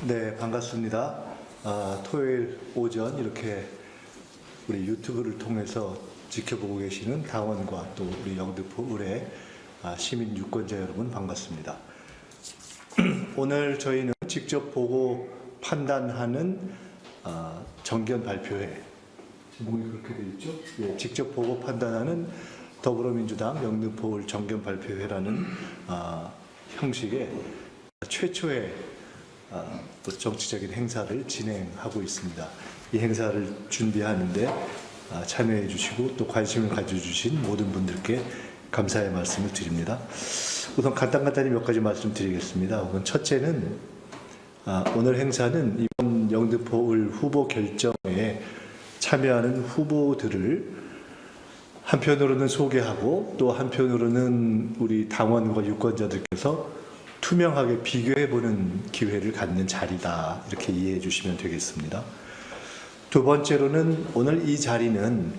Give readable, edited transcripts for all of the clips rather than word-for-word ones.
네, 반갑습니다. 토요일 오전 이렇게 우리 유튜브를 통해서 지켜보고 계시는 당원과 또 우리 영등포 의뢰 시민 유권자 여러분 반갑습니다. 오늘 저희는 직접 보고 판단하는 정견 발표회, 제목이 그렇게 되어 있죠? 예, 직접 보고 판단하는 더불어민주당 영등포 정견 발표회라는 형식의 최초의 또 정치적인 행사를 진행하고 있습니다. 이 행사를 준비하는데 참여해 주시고 또 관심을 가져주신 모든 분들께 감사의 말씀을 드립니다. 우선 간단히 몇 가지 말씀드리겠습니다. 우선 첫째는 오늘 행사는 이번 영등포을 후보 결정에 참여하는 후보들을 한편으로는 소개하고 또 한편으로는 우리 당원과 유권자들께서 투명하게 비교해보는 기회를 갖는 자리다, 이렇게 이해해 주시면 되겠습니다. 두 번째로는 오늘 이 자리는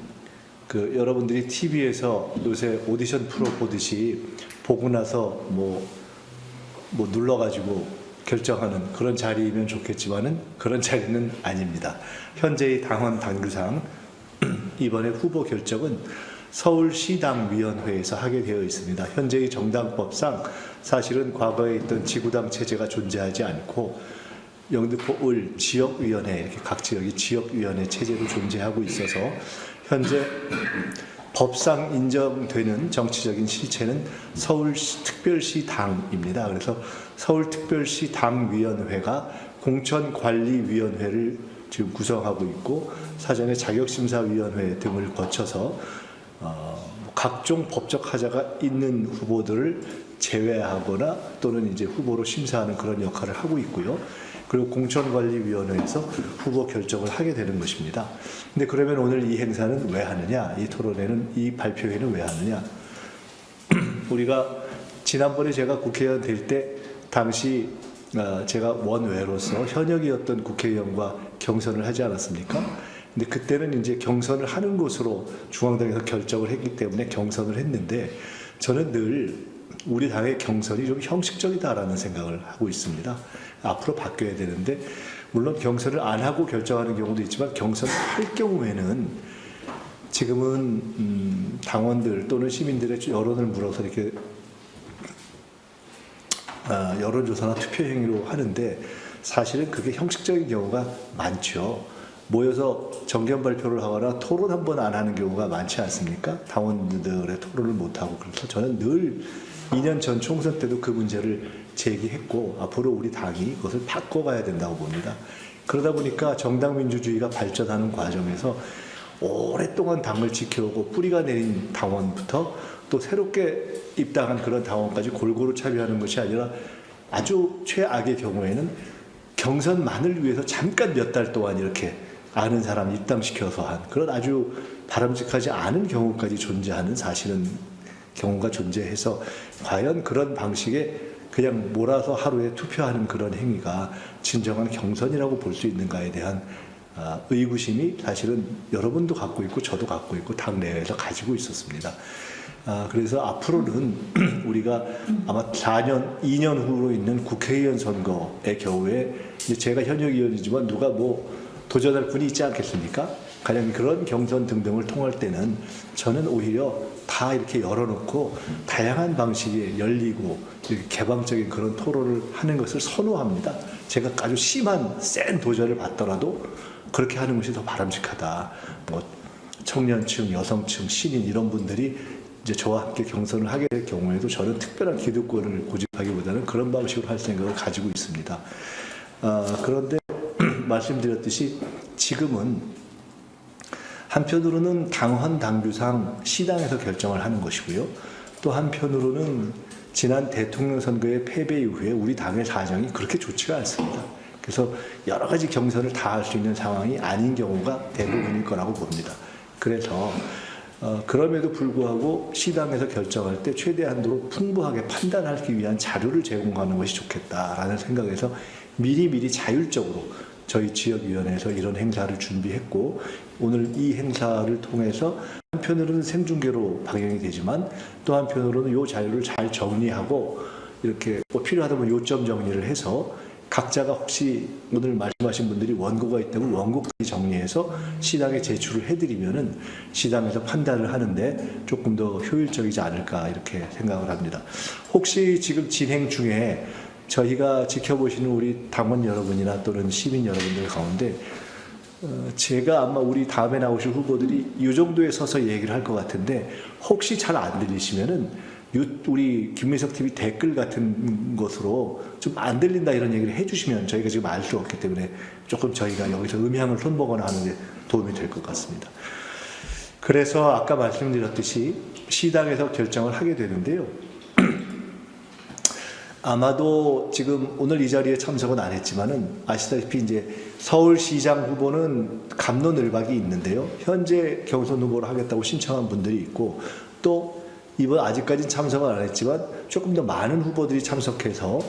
여러분들이 TV에서 요새 오디션 프로 보듯이 보고 나서 뭐 눌러가지고 결정하는 그런 자리이면 좋겠지만은 그런 자리는 아닙니다. 현재의 당원 당규상 이번에 후보 결정은 서울시당위원회에서 하게 되어 있습니다. 현재의 정당법상 사실은 과거에 있던 지구당 체제가 존재하지 않고 영등포을 지역위원회, 이렇게 각 지역이 지역위원회 체제로 존재하고 있어서 현재 법상 인정되는 정치적인 실체는 서울특별시당입니다. 그래서 서울특별시당위원회가 공천관리위원회를 지금 구성하고 있고 사전에 자격심사위원회 등을 거쳐서 각종 법적 하자가 있는 후보들을 제외하거나 또는 이제 후보로 심사하는 그런 역할을 하고 있고요. 그리고 공천관리위원회에서 후보 결정을 하게 되는 것입니다. 근데 그러면 오늘 이 행사는 왜 하느냐? 이 토론회는, 이 발표회는 왜 하느냐? 우리가 지난번에 제가 국회의원 될 때 당시 제가 원외로서 현역이었던 국회의원과 경선을 하지 않았습니까? 근데 그때는 이제 경선을 하는 것으로 중앙당에서 결정을 했기 때문에 경선을 했는데 저는 늘 우리 당의 경선이 좀 형식적이다라는 생각을 하고 있습니다. 앞으로 바뀌어야 되는데 물론 경선을 안 하고 결정하는 경우도 있지만 경선을 할 경우에는 지금은 당원들 또는 시민들의 여론을 물어서 이렇게 여론조사나 투표행위로 하는데 사실은 그게 형식적인 경우가 많죠. 모여서 정견 발표를 하거나 토론 한 번 안 하는 경우가 많지 않습니까? 당원들의 토론을 못하고. 그래서 저는 늘 2년 전 총선 때도 그 문제를 제기했고 앞으로 우리 당이 그것을 바꿔가야 된다고 봅니다. 그러다 보니까 정당민주주의가 발전하는 과정에서 오랫동안 당을 지켜오고 뿌리가 내린 당원부터 또 새롭게 입당한 그런 당원까지 골고루 참여하는 것이 아니라 아주 최악의 경우에는 경선만을 위해서 잠깐 몇 달 동안 이렇게 아는 사람 입당시켜서 한 그런 아주 바람직하지 않은 경우까지 존재하는 사실은 경우가 존재해서 과연 그런 방식의 그냥 몰아서 하루에 투표하는 그런 행위가 진정한 경선이라고 볼 수 있는가에 대한 의구심이 사실은 여러분도 갖고 있고 저도 갖고 있고 당내에서 가지고 있었습니다. 그래서 앞으로는 우리가 아마 2년 후로 있는 국회의원 선거의 경우에 제가 현역 의원이지만 누가 도전할 분이 있지 않겠습니까? 가령 그런 경선 등등을 통할 때는 저는 오히려 다 이렇게 열어놓고 다양한 방식의 열리고 개방적인 그런 토론을 하는 것을 선호합니다. 제가 아주 심한 센 도전을 받더라도 그렇게 하는 것이 더 바람직하다. 청년층, 여성층, 신인 이런 분들이 이제 저와 함께 경선을 하게 될 경우에도 저는 특별한 기득권을 고집하기보다는 그런 방식으로 할 생각을 가지고 있습니다. 그런데 말씀드렸듯이 지금은 한편으로는 당헌 당규상 시당에서 결정을 하는 것이고요. 또 한편으로는 지난 대통령 선거의 패배 이후에 우리 당의 사정이 그렇게 좋지가 않습니다. 그래서 여러 가지 경선을 다 할 수 있는 상황이 아닌 경우가 대부분일 거라고 봅니다. 그래서 그럼에도 불구하고 시당에서 결정할 때 최대한도로 풍부하게 판단하기 위한 자료를 제공하는 것이 좋겠다라는 생각에서 미리 자율적으로 저희 지역위원회에서 이런 행사를 준비했고 오늘 이 행사를 통해서 한편으로는 생중계로 방영이 되지만 또 한편으로는 이 자료를 잘 정리하고 이렇게 필요하다면 요점 정리를 해서 각자가 혹시 오늘 말씀하신 분들이 원고가 있다면 원고까지 정리해서 시당에 제출을 해드리면은 시당에서 판단을 하는데 조금 더 효율적이지 않을까 이렇게 생각을 합니다. 혹시 지금 진행 중에 저희가 지켜보시는 우리 당원 여러분이나 또는 시민 여러분들 가운데 제가 아마 우리 다음에 나오실 후보들이 이 정도에 서서 얘기를 할 것 같은데 혹시 잘 안 들리시면은 우리 김민석 TV 댓글 같은 것으로 좀 안 들린다 이런 얘기를 해주시면 저희가 지금 알 수 없기 때문에 조금 저희가 여기서 음향을 손보거나 하는 데 도움이 될 것 같습니다. 그래서 아까 말씀드렸듯이 시당에서 결정을 하게 되는데요. 아마도 지금 오늘 이 자리에 참석은 안 했지만은 아시다시피 이제 서울시장 후보는 갑론을박이 있는데요. 현재 경선 후보를 하겠다고 신청한 분들이 있고 또 이번 아직까지는 참석은 안 했지만 조금 더 많은 후보들이 참석해서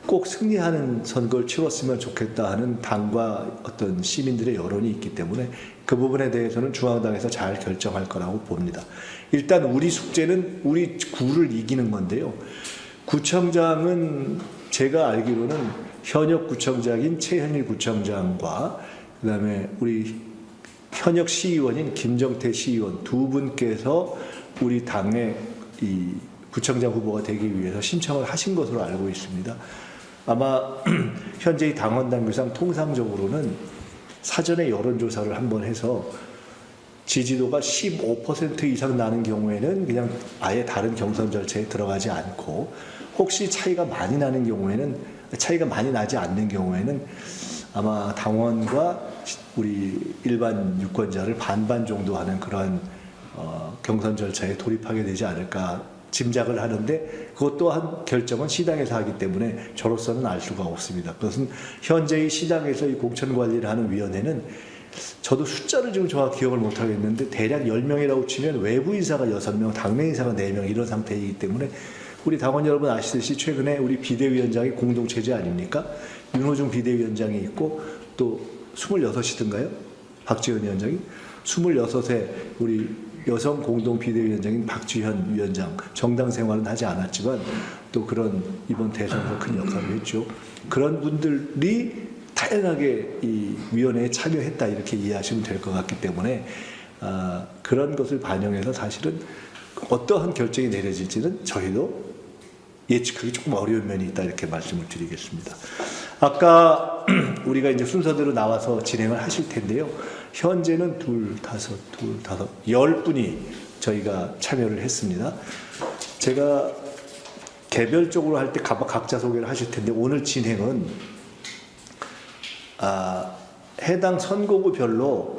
꼭 승리하는 선거를 치렀으면 좋겠다 하는 당과 어떤 시민들의 여론이 있기 때문에 그 부분에 대해서는 중앙당에서 잘 결정할 거라고 봅니다. 일단 우리 숙제는 우리 구를 이기는 건데요. 구청장은 제가 알기로는 현역 구청장인 최현일 구청장과 그다음에 우리 현역 시의원인 김정태 시의원 두 분께서 우리 당의 이 구청장 후보가 되기 위해서 신청을 하신 것으로 알고 있습니다. 아마 현재 이 당원 당규상 통상적으로는 사전에 여론조사를 한번 해서 지지도가 15% 이상 나는 경우에는 그냥 아예 다른 경선 절차에 들어가지 않고 혹시 차이가 많이 나는 경우에는 차이가 많이 나지 않는 경우에는 아마 당원과 우리 일반 유권자를 반반 정도 하는 그러한 경선 절차에 돌입하게 되지 않을까 짐작을 하는데 그것 또한 결정은 시당에서 하기 때문에 저로서는 알 수가 없습니다. 그것은 현재의 시당에서 이 공천관리를 하는 위원회는 저도 숫자를 지금 정확히 기억을 못하겠는데 대략 10명이라고 치면 외부 인사가 6명, 당내 인사가 4명 이런 상태이기 때문에 우리 당원 여러분 아시듯이 최근에 우리 비대위원장이 공동체제 아닙니까? 윤호중 비대위원장이 있고 또 26이든가요? 박지원 위원장이 26에 우리 여성 공동 비대위원장인 박주현 위원장 정당 생활은 하지 않았지만 또 그런 이번 대선에서 큰 역할을 했죠. 그런 분들이 다양하게 이 위원회에 참여했다 이렇게 이해하시면 될 것 같기 때문에 그런 것을 반영해서 사실은 어떠한 결정이 내려질지는 저희도 예측하기 조금 어려운 면이 있다 이렇게 말씀을 드리겠습니다. 아까 우리가 이제 순서대로 나와서 진행을 하실 텐데요. 현재는 10분이 저희가 참여를 했습니다. 제가 개별적으로 할 때 각자 소개를 하실 텐데 오늘 진행은 해당 선거구별로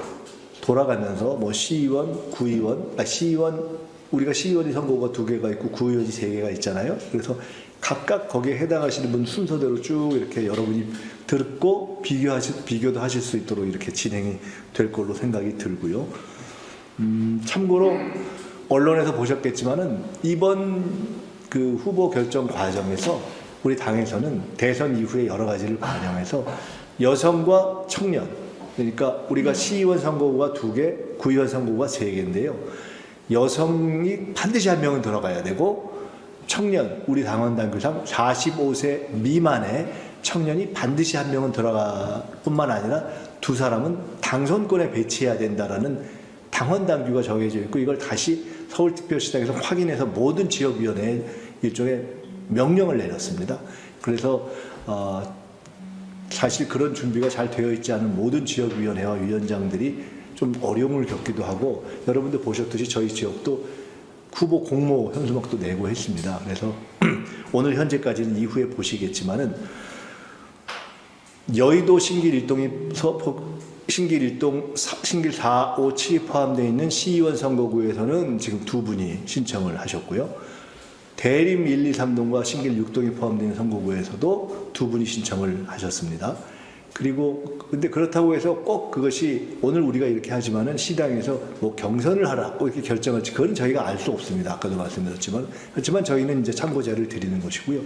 돌아가면서 뭐 시의원, 구의원, 시의원 우리가 시의원이 선거구가 2개가 있고 구의원이 3개가 있잖아요. 그래서 각각 거기에 해당하시는 분 순서대로 쭉 이렇게 여러분이 듣고 비교도 하실 수 있도록 이렇게 진행이 될 걸로 생각이 들고요. 참고로 언론에서 보셨겠지만은 이번 그 후보 결정 과정에서 우리 당에서는 대선 이후에 여러 가지를 반영해서 여성과 청년, 그러니까 우리가 시의원 선거구가 2개, 구의원 선거구가 3개인데요. 여성이 반드시 1명은 들어가야 되고 청년, 우리 당원 당규상 45세 미만의 청년이 반드시 1명은 들어가 뿐만 아니라 2사람은 당선권에 배치해야 된다라는 당원 당규가 정해져 있고 이걸 다시 서울특별시당에서 확인해서 모든 지역위원회에 일종의 명령을 내렸습니다. 그래서 사실 그런 준비가 잘 되어 있지 않은 모든 지역위원회와 위원장들이 좀 어려움을 겪기도 하고 여러분들 보셨듯이 저희 지역도 후보 공모 현수막도 내고 했습니다. 그래서 오늘 현재까지는 이후에 보시겠지만은 여의도 신길 1동이 신길 1동 신길 4, 5, 7이 포함되어 있는 시의원 선거구에서는 지금 2분이 신청을 하셨고요. 대림 1, 2, 3동과 신길 6동이 포함되는 선거구에서도 2분이 신청을 하셨습니다. 그리고 근데 그렇다고 해서 꼭 그것이 오늘 우리가 이렇게 하지만은 시당에서 뭐 경선을 하라 꼭 이렇게 결정할지 그건 저희가 알 수 없습니다. 아까도 말씀드렸지만 그렇지만 저희는 이제 참고자를 드리는 것이고요.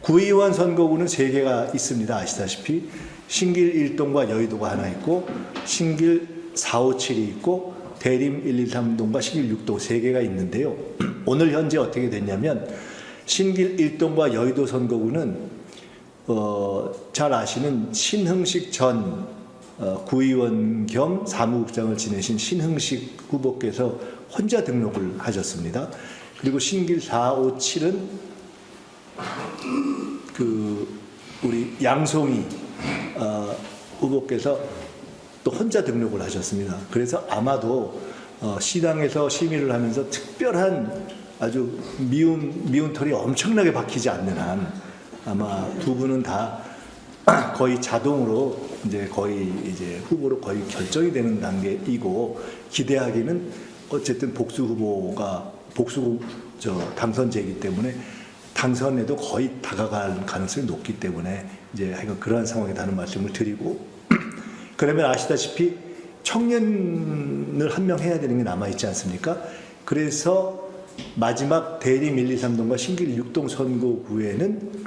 구의원 선거구는 3개가 있습니다. 아시다시피 신길 1동과 여의도가 하나 있고 신길 4, 5, 7이 있고 대림 1, 2, 3동과 신길 6동 3개가 있는데요. 오늘 현재 어떻게 됐냐면 신길 1동과 여의도 선거구는 잘 아시는 신흥식 전 구의원 겸 사무국장을 지내신 신흥식 후보께서 혼자 등록을 하셨습니다. 그리고 신길 457은 우리 양송이 후보께서 또 혼자 등록을 하셨습니다. 그래서 아마도 시당에서 심의를 하면서 특별한 아주 미운 털이 엄청나게 박히지 않는 한 아마 두 분은 다 거의 자동으로 거의 후보로 거의 결정이 되는 단계이고, 기대하기는 어쨌든 복수 당선제이기 때문에 당선에도 거의 다가갈 가능성이 높기 때문에 하여간 그러한 상황이라는 말씀을 드리고, 그러면 아시다시피 청년을 한 명 해야 되는 게 남아있지 않습니까? 그래서 마지막 대림 1, 2, 3동과 신길 6동 선거구에는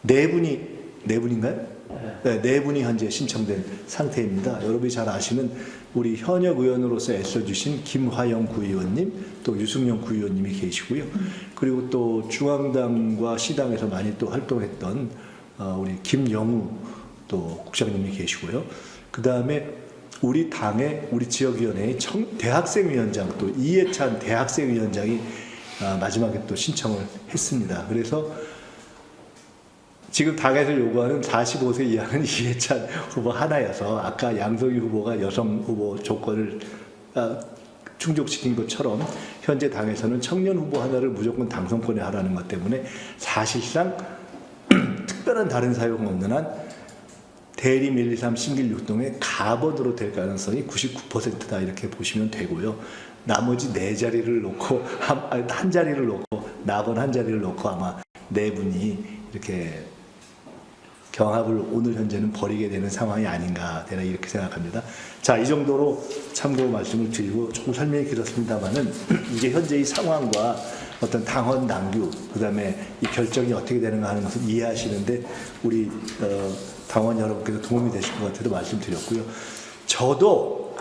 네 분인가요? 네 분이 현재 신청된 상태입니다. 여러분이 잘 아시는 우리 현역 의원으로서 애써주신 김화영 구의원님, 또 유승용 구의원님이 계시고요. 그리고 또 중앙당과 시당에서 많이 또 활동했던 우리 김영우 또 국장님이 계시고요. 그 다음에 우리 당의 우리 지역위원회의 대학생위원장 또 이해찬 대학생위원장이 마지막에 또 신청을 했습니다. 그래서 지금 당에서 요구하는 45세 이하는 이해찬 후보 하나여서, 아까 양성희 후보가 여성 후보 조건을 충족시킨 것처럼 현재 당에서는 청년 후보 하나를 무조건 당선권에 하라는 것 때문에 사실상 특별한 다른 사용 없는 한 대림 1, 2, 3 신길 6동의 가번으로 될 가능성이 99%다 이렇게 보시면 되고요. 나머지 네 자리를 놓고 한 자리를 놓고 나번 한 자리를 놓고 아마 네 분이 이렇게 경합을 오늘 현재는 벌이게 되는 상황이 아닌가 되나 이렇게 생각합니다. 자, 이 정도로 참고 말씀을 드리고, 조금 설명이 길었습니다만은 이게 현재 이 상황과 어떤 당헌 당규, 그다음에 이 결정이 어떻게 되는가 하는 것을 이해하시는데 우리 당원 여러분께서 도움이 되실 것 같아서 말씀드렸고요. 저도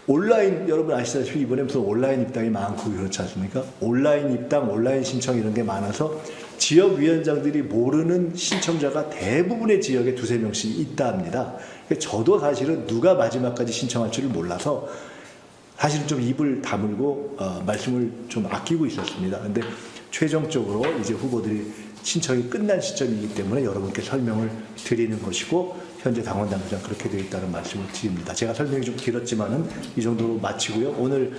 온라인, 여러분 아시다시피 이번에 무슨 온라인 입당이 많고 그렇지 않습니까? 온라인 입당, 온라인 신청 이런 게 많아서 지역위원장들이 모르는 신청자가 대부분의 지역에 두세 명씩 있다 합니다. 저도 사실은 누가 마지막까지 신청할 줄을 몰라서 사실은 좀 입을 다물고 말씀을 좀 아끼고 있었습니다. 근데 최종적으로 이제 후보들이 신청이 끝난 시점이기 때문에 여러분께 설명을 드리는 것이고, 현재 당원 당규상 그렇게 되어 있다는 말씀을 드립니다. 제가 설명이 좀 길었지만은 이 정도로 마치고요. 오늘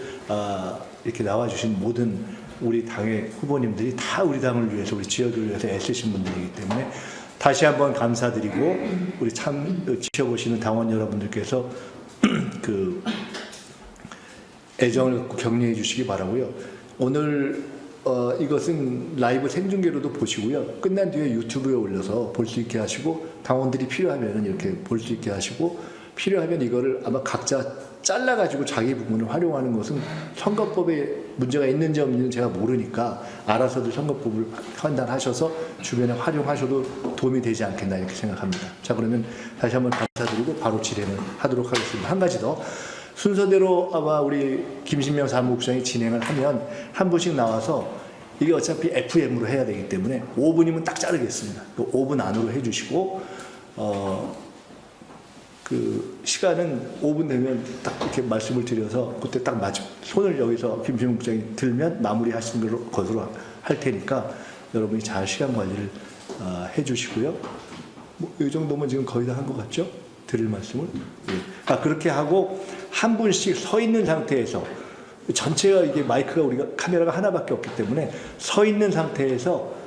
이렇게 나와주신 모든 우리 당의 후보님들이 다 우리 당을 위해서, 우리 지역을 위해서 애쓰신 분들이기 때문에 다시 한번 감사드리고, 우리 지켜보시는 당원 여러분들께서 그 애정을 격려해 주시기 바라고요. 오늘 이것은 라이브 생중계로도 보시고요. 끝난 뒤에 유튜브에 올려서 볼 수 있게 하시고, 당원들이 필요하면 이렇게 볼 수 있게 하시고, 필요하면 이거를 아마 각자 잘라가지고 자기 부분을 활용하는 것은 선거법에 문제가 있는지 없는지 제가 모르니까 알아서도 선거법을 판단하셔서 주변에 활용하셔도 도움이 되지 않겠나 이렇게 생각합니다. 자, 그러면 다시 한번 감사드리고 바로 진행을 하도록 하겠습니다. 한 가지 더. 순서대로 아마 우리 김신명 사무국장이 진행을 하면 한 분씩 나와서, 이게 어차피 FM으로 해야 되기 때문에 5분이면 딱 자르겠습니다. 5분 안으로 해주시고, 그 시간은 5분 되면 딱 이렇게 말씀을 드려서 그때 딱 손을 여기서 김신명 국장이 들면 마무리하시는 것으로 할 테니까 여러분이 잘 시간 관리를 해주시고요. 이 정도면 지금 거의 다 한 것 같죠? 드릴 말씀을. 그렇게 하고 한 분씩 서 있는 상태에서, 전체가 이게 마이크가 우리가 카메라가 하나밖에 없기 때문에 서 있는 상태에서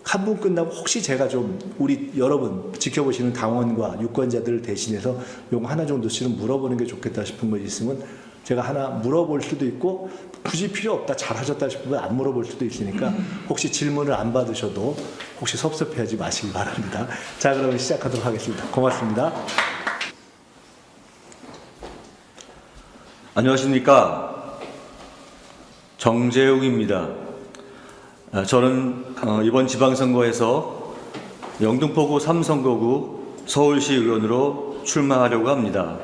한 분 끝나고 혹시 제가 좀 우리 여러분 지켜보시는 당원과 유권자들을 대신해서 요거 하나 정도씩은 물어보는 게 좋겠다 싶은 거 있으면 제가 하나 물어볼 수도 있고, 굳이 필요 없다 잘하셨다 싶으면 안 물어볼 수도 있으니까 혹시 질문을 안 받으셔도 혹시 섭섭해하지 마시기 바랍니다. 자, 그러면 시작하도록 하겠습니다. 고맙습니다. 안녕하십니까. 정재욱입니다. 저는 이번 지방선거에서 영등포구 3선거구 서울시 의원으로 출마하려고 합니다.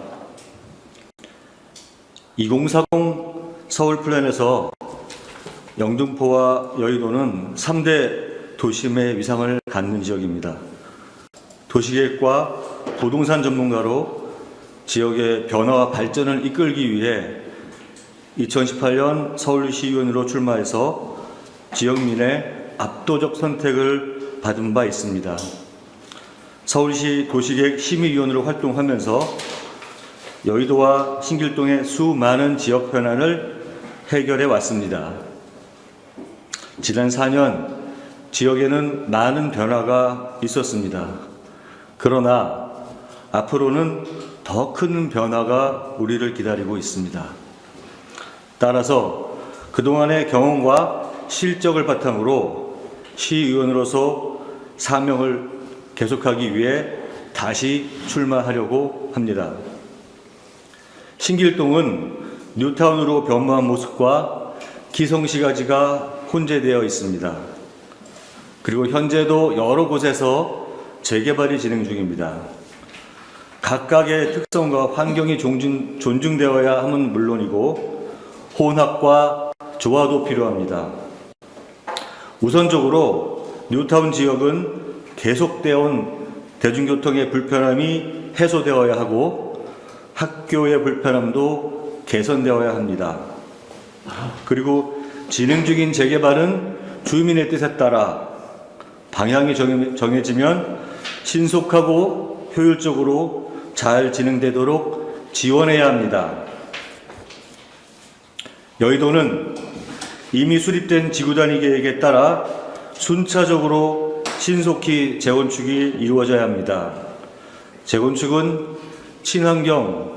2040 서울 플랜에서 영등포와 여의도는 3대 도심의 위상을 갖는 지역입니다. 도시계획과 부동산 전문가로 지역의 변화와 발전을 이끌기 위해 2018년 서울시의원으로 출마해서 지역민의 압도적 선택을 받은 바 있습니다. 서울시 도시계획 심의위원으로 활동하면서 여의도와 신길동의 수많은 지역 현안을 해결해 왔습니다. 지난 4년 지역에는 많은 변화가 있었습니다. 그러나 앞으로는 더 큰 변화가 우리를 기다리고 있습니다. 따라서 그동안의 경험과 실적을 바탕으로 시의원으로서 사명을 계속하기 위해 다시 출마하려고 합니다. 신길동은 뉴타운으로 변모한 모습과 기성시가지가 혼재되어 있습니다. 그리고 현재도 여러 곳에서 재개발이 진행 중입니다. 각각의 특성과 환경이 존중되어야 함은 물론이고 혼합과 조화도 필요합니다. 우선적으로 뉴타운 지역은 계속되어 온 대중교통의 불편함이 해소되어야 하고 학교의 불편함도 개선되어야 합니다. 그리고 진행 중인 재개발은 주민의 뜻에 따라 방향이 정해지면 신속하고 효율적으로 잘 진행되도록 지원해야 합니다. 여의도는 이미 수립된 지구단위 계획에 따라 순차적으로 신속히 재건축이 이루어져야 합니다. 재건축은 친환경,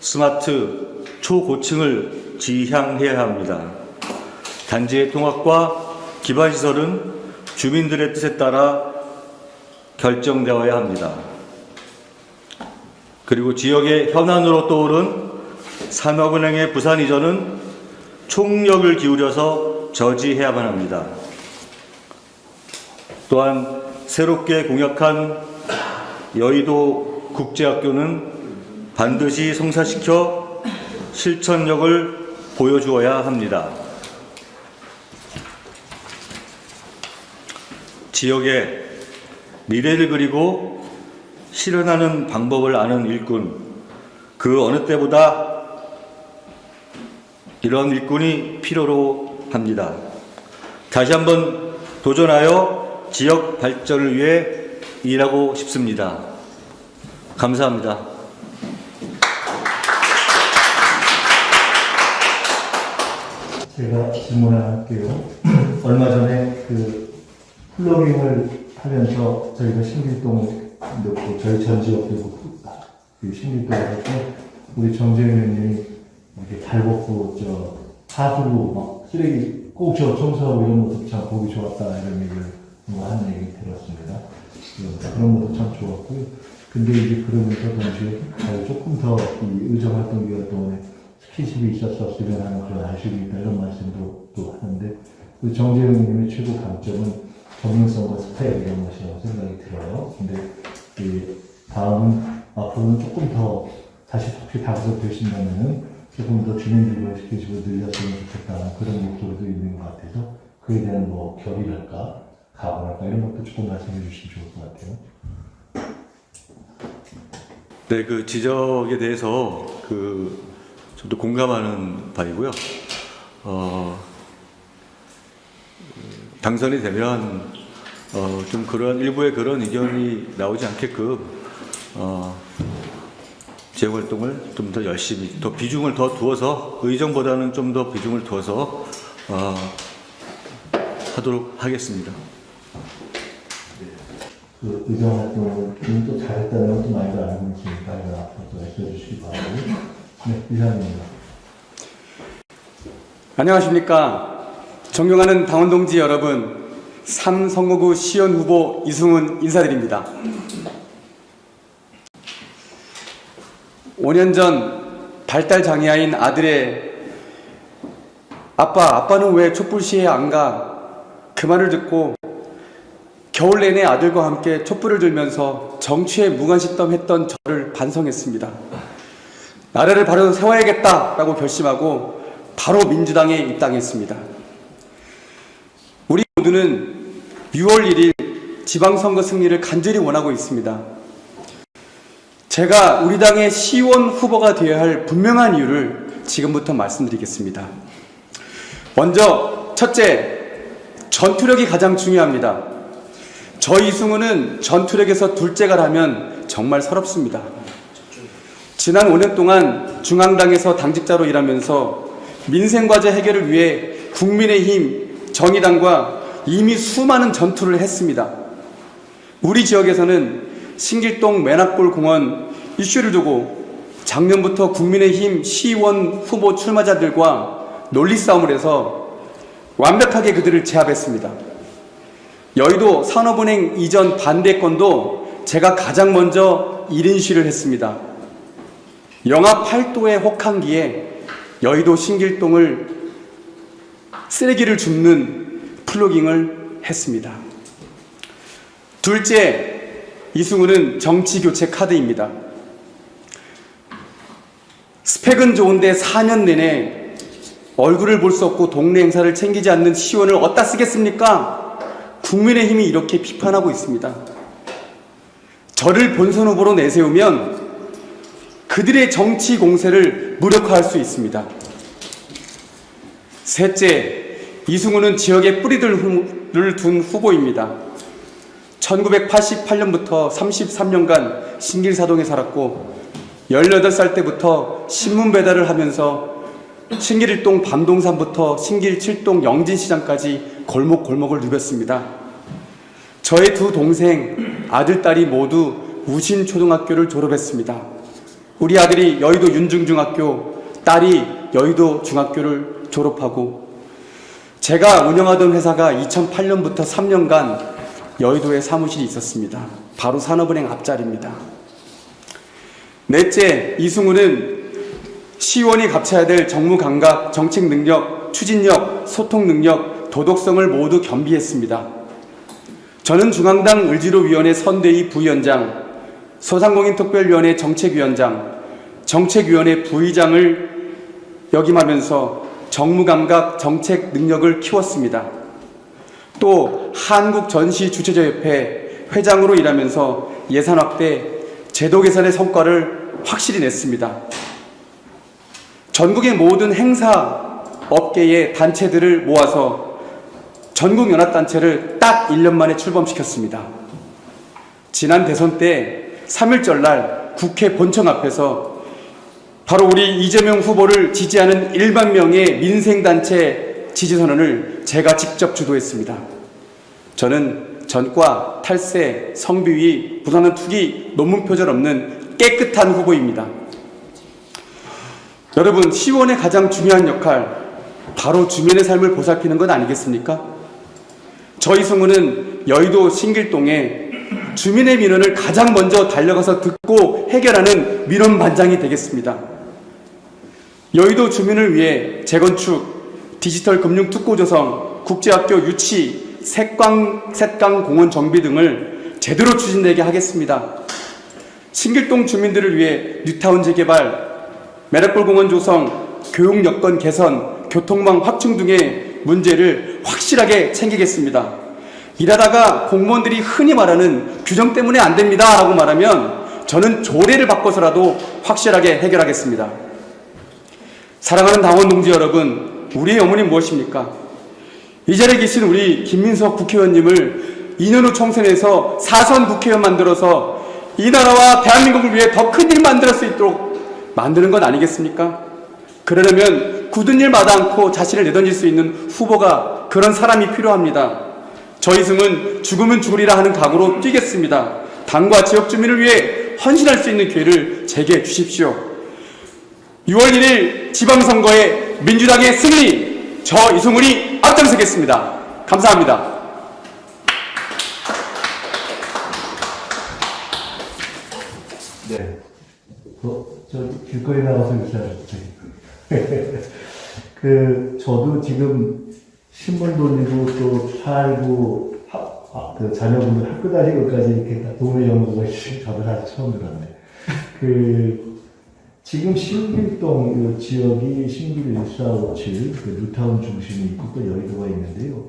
스마트, 초고층을 지향해야 합니다. 단지의 통합과 기반시설은 주민들의 뜻에 따라 결정되어야 합니다. 그리고 지역의 현안으로 떠오른 산업은행의 부산 이전은 총력을 기울여서 저지해야만 합니다. 또한 새롭게 공약한 여의도 국제학교는 반드시 성사시켜 실천력을 보여주어야 합니다. 지역의 미래를 그리고 실현하는 방법을 아는 일꾼, 그 어느 때보다 이런 일꾼이 필요로 합니다. 다시 한번 도전하여 지역 발전을 위해 일하고 싶습니다. 감사합니다. 제가 질문을 할게요. 얼마 전에 플로깅을 하면서 저희가 신길동 넣고 저희 전 지역도 신길동 할때 우리 정재윤 의원님이 이렇게 발벗고 하수구 막 쓰레기 꼭 청소하고 이런 모습 참 보기 좋았다 이런 얘기를 하는 얘기 들었습니다. 그런 모습 참 좋았고요. 근데 이제 그러면서 동시에 조금 더 이 의정 활동 기간 동안에 스킨십이 있었으면 하는 그런 아쉬움이 있다 이런 말씀도 또 하는데 정재윤 의원님의 최고 강점은 전문성과 스타일 이런 것이라고 생각이 들어요. 근데 다음은 앞으로는 조금 더 다시 혹시 당선되신다면은 조금 더 주민들과 스케줄을 늘렸으면 좋겠다는 그런 목소리도 있는 것 같아서 그에 대한 결의랄까 각오랄까 이런 것도 조금 말씀해 주시면 좋을 것 같아요. 네, 그 지적에 대해서 저도 공감하는 바이고요. 당선이 되면 좀 그런 일부의 그런 의견이 나오지 않게끔 지역 활동을 좀 더 열심히 더 비중을 더 두어서 의정보다는 좀 더 비중을 두어서 하도록 하겠습니다. 그 의정 활동을 또 잘했다는 것도 많이 알고 있으니까 앞으로 또 애써주시기 바라고. 네, 이상입니다. 안녕하십니까. 존경하는 당원동지 여러분, 3선거구 시의원 후보 이승훈 인사드립니다. 5년 전 발달 장애아인 아들의 아빠는 왜 촛불시에 안 가? 그 말을 듣고 겨울 내내 아들과 함께 촛불을 들면서 정치에 무관심했던 저를 반성했습니다. 나라를 바로 세워야겠다라고 결심하고 바로 민주당에 입당했습니다. 우리 모두는 6월 1일 지방선거 승리를 간절히 원하고 있습니다. 제가 우리 당의 시의원 후보가 되어야 할 분명한 이유를 지금부터 말씀드리겠습니다. 먼저 첫째, 전투력이 가장 중요합니다. 저 이승우는 전투력에서 둘째가라면 정말 서럽습니다. 지난 5년 동안 중앙당에서 당직자로 일하면서 민생과제 해결을 위해 국민의힘, 정의당과 이미 수많은 전투를 했습니다. 우리 지역에서는 신길동 매낙골 공원 이슈를 두고 작년부터 국민의힘 시의원 후보 출마자들과 논리싸움을 해서 완벽하게 그들을 제압했습니다. 여의도 산업은행 이전 반대건도 제가 가장 먼저 1인 시위를 했습니다. 영하 8도의 혹한기에 여의도 신길동을 쓰레기를 줍는 플로깅을 했습니다. 둘째, 이승우는 정치교체 카드입니다. 스펙은 좋은데 4년 내내 얼굴을 볼 수 없고 동네 행사를 챙기지 않는 시의원을 어디다 쓰겠습니까? 국민의힘이 이렇게 비판하고 있습니다. 저를 본선 후보로 내세우면 그들의 정치 공세를 무력화할 수 있습니다. 셋째, 이승우는 지역에 뿌리를 둔 후보입니다. 1988년부터 33년간 신길사동에 살았고 18살 때부터 신문 배달을 하면서 신길 1동 밤동산부터 신길 7동 영진시장까지 골목골목을 누볐습니다. 저의 두 동생, 아들, 딸이 모두 우신초등학교를 졸업했습니다. 우리 아들이 여의도 윤중중학교, 딸이 여의도 중학교를 졸업하고 제가 운영하던 회사가 2008년부터 3년간 여의도에 사무실이 있었습니다. 바로 산업은행 앞자리입니다. 넷째, 이승우는 시의원이 갖춰야 될 정무 감각, 정책 능력, 추진력, 소통 능력, 도덕성을 모두 겸비했습니다. 저는 중앙당 을지로위원회 선대위 부위원장, 소상공인특별위원회 정책위원장, 정책위원회 부의장을 역임하면서 정무 감각, 정책 능력을 키웠습니다. 또 한국전시주최자협회 회장으로 일하면서 예산 확대, 제도 개선의 성과를 확실히 냈습니다. 전국의 모든 행사 업계의 단체들을 모아서 전국연합단체를 딱 1년 만에 출범시켰습니다. 지난 대선 때 3.1절 날 국회 본청 앞에서 바로 우리 이재명 후보를 지지하는 1만 명의 민생단체 지지선언을 제가 직접 주도했습니다. 저는 전과, 탈세, 성비위, 부산은 투기, 논문 표절 없는 깨끗한 후보입니다. 여러분, 시의원의 가장 중요한 역할, 바로 주민의 삶을 보살피는 것 아니겠습니까? 저 이승우는 여의도 신길동에 주민의 민원을 가장 먼저 달려가서 듣고 해결하는 민원 반장이 되겠습니다. 여의도 주민을 위해 재건축, 디지털 금융 특구 조성, 국제학교 유치, 셋강 공원 정비 등을 제대로 추진되게 하겠습니다. 신길동 주민들을 위해 뉴타운 재개발, 매락골 공원 조성, 교육 여건 개선, 교통망 확충 등의 문제를 확실하게 챙기겠습니다. 일하다가 공무원들이 흔히 말하는 규정 때문에 안 됩니다 라고 말하면 저는 조례를 바꿔서라도 확실하게 해결하겠습니다. 사랑하는 당원 동지 여러분, 우리의 영혼이 무엇입니까? 이 자리에 계신 우리 김민석 국회의원님을 2년 후 총선에서 4선 국회의원 만들어서 이 나라와 대한민국을 위해 더 큰 일 만들 수 있도록 만드는 건 아니겠습니까? 그러려면 굳은 일 마다 않고 자신을 내던질 수 있는 후보가, 그런 사람이 필요합니다. 저 이승은 죽으면 죽으리라 하는 각오로 뛰겠습니다. 당과 지역 주민을 위해 헌신할 수 있는 기회를 제게 주십시오. 6월 1일 지방선거에 민주당의 승리, 저 이승훈이 앞장서겠습니다. 감사합니다. 네. 저 길거리 나가서 유사하셨죠. 저도 지금 신문 돌리고 또 살고, 자녀분들 학교 다니는 것까지 이렇게 다 동네 연구가 저도 사실 처음 들었네. 지금 신길동 지역이 신길 1457, 뉴타운 중심이 있고 또 여의도가 있는데요.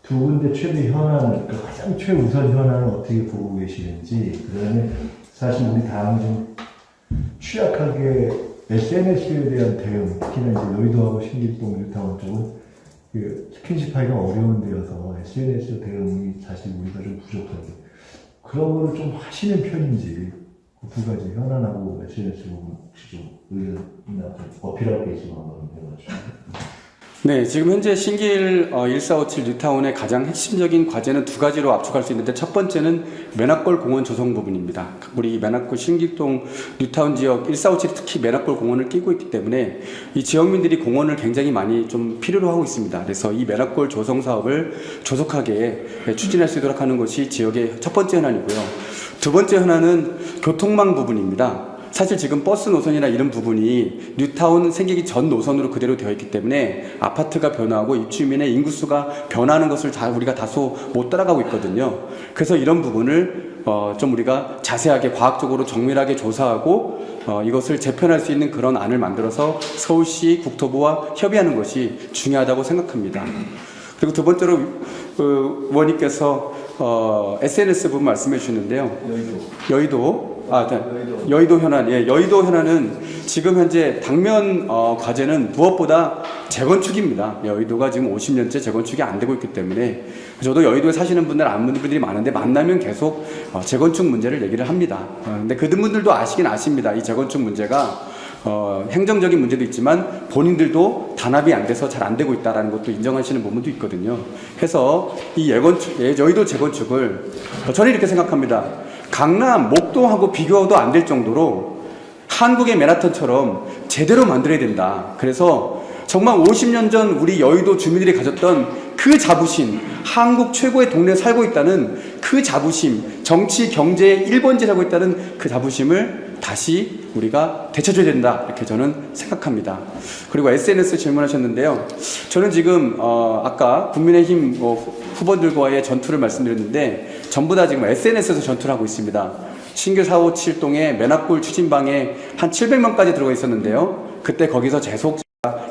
두 군데 최대 현안, 그러니까 가장 최우선 현안을 어떻게 보고 계시는지, 그 다음에 사실 우리 당이 좀 취약하게 SNS에 대한 대응, 특히나 이제 여의도하고 신길동, 뉴타운 쪽은 그 스킨십하기가 어려운 데여서 SNS 대응이 사실 우리가 좀 부족하게 그런 거를 좀 하시는 편인지 그 두 가지 현안하고 SNS 부분 혹시 좀 의견이나 좀 어필할 게 있으면 한번 해봐주세요. 네, 지금 현재 신길 1457 뉴타운의 가장 핵심적인 과제는 두 가지로 압축할 수 있는데, 첫 번째는 맨학골 공원 조성 부분입니다. 우리 맨학골 신길동 뉴타운 지역 1457이 특히 맨학골 공원을 끼고 있기 때문에 이 지역민들이 공원을 굉장히 많이 좀 필요로 하고 있습니다. 그래서 이 맨학골 조성 사업을 조속하게 추진할 수 있도록 하는 것이 지역의 첫 번째 현안이고요. 두 번째 현안은 교통망 부분입니다. 사실 지금 버스 노선이나 이런 부분이 뉴타운 생기기 전 노선으로 그대로 되어 있기 때문에 아파트가 변화하고 입주민의 인구수가 변하는 것을 우리가 다소 못 따라가고 있거든요. 그래서 이런 부분을 좀 우리가 자세하게 과학적으로 정밀하게 조사하고 이것을 재편할 수 있는 그런 안을 만들어서 서울시 국토부와 협의하는 것이 중요하다고 생각합니다. 그리고 두 번째로 의원님께서 SNS 부분 말씀해 주셨는데요. 여의도 현안. 예, 여의도 현안은 지금 현재 당면 과제는 무엇보다 재건축입니다. 여의도가 지금 50년째 재건축이 안 되고 있기 때문에 저도 여의도에 사시는 분들 아는 분들이 많은데 만나면 계속 재건축 문제를 얘기를 합니다. 근데 그분들도 아시긴 아십니다. 이 재건축 문제가 행정적인 문제도 있지만 본인들도 단합이 안 돼서 잘 안 되고 있다는 것도 인정하시는 부분도 있거든요. 그래서 이 여의도 재건축을 저는 이렇게 생각합니다. 강남, 목동하고 비교도 안 될 정도로 한국의 맨하탄처럼 제대로 만들어야 된다. 그래서 정말 50년 전 우리 여의도 주민들이 가졌던 그 자부심, 한국 최고의 동네에 살고 있다는 그 자부심, 정치, 경제의 1번지라고 있다는 그 자부심을 다시 우리가 되찾아야 된다. 이렇게 저는 생각합니다. 그리고 SNS 질문하셨는데요. 저는 지금 아까 국민의힘 후보들과의 전투를 말씀드렸는데 전부 다 지금 SNS에서 전투를 하고 있습니다. 신길 457동에 맨학골 추진방에 한 700명까지 들어가 있었는데요. 그때 거기서 계속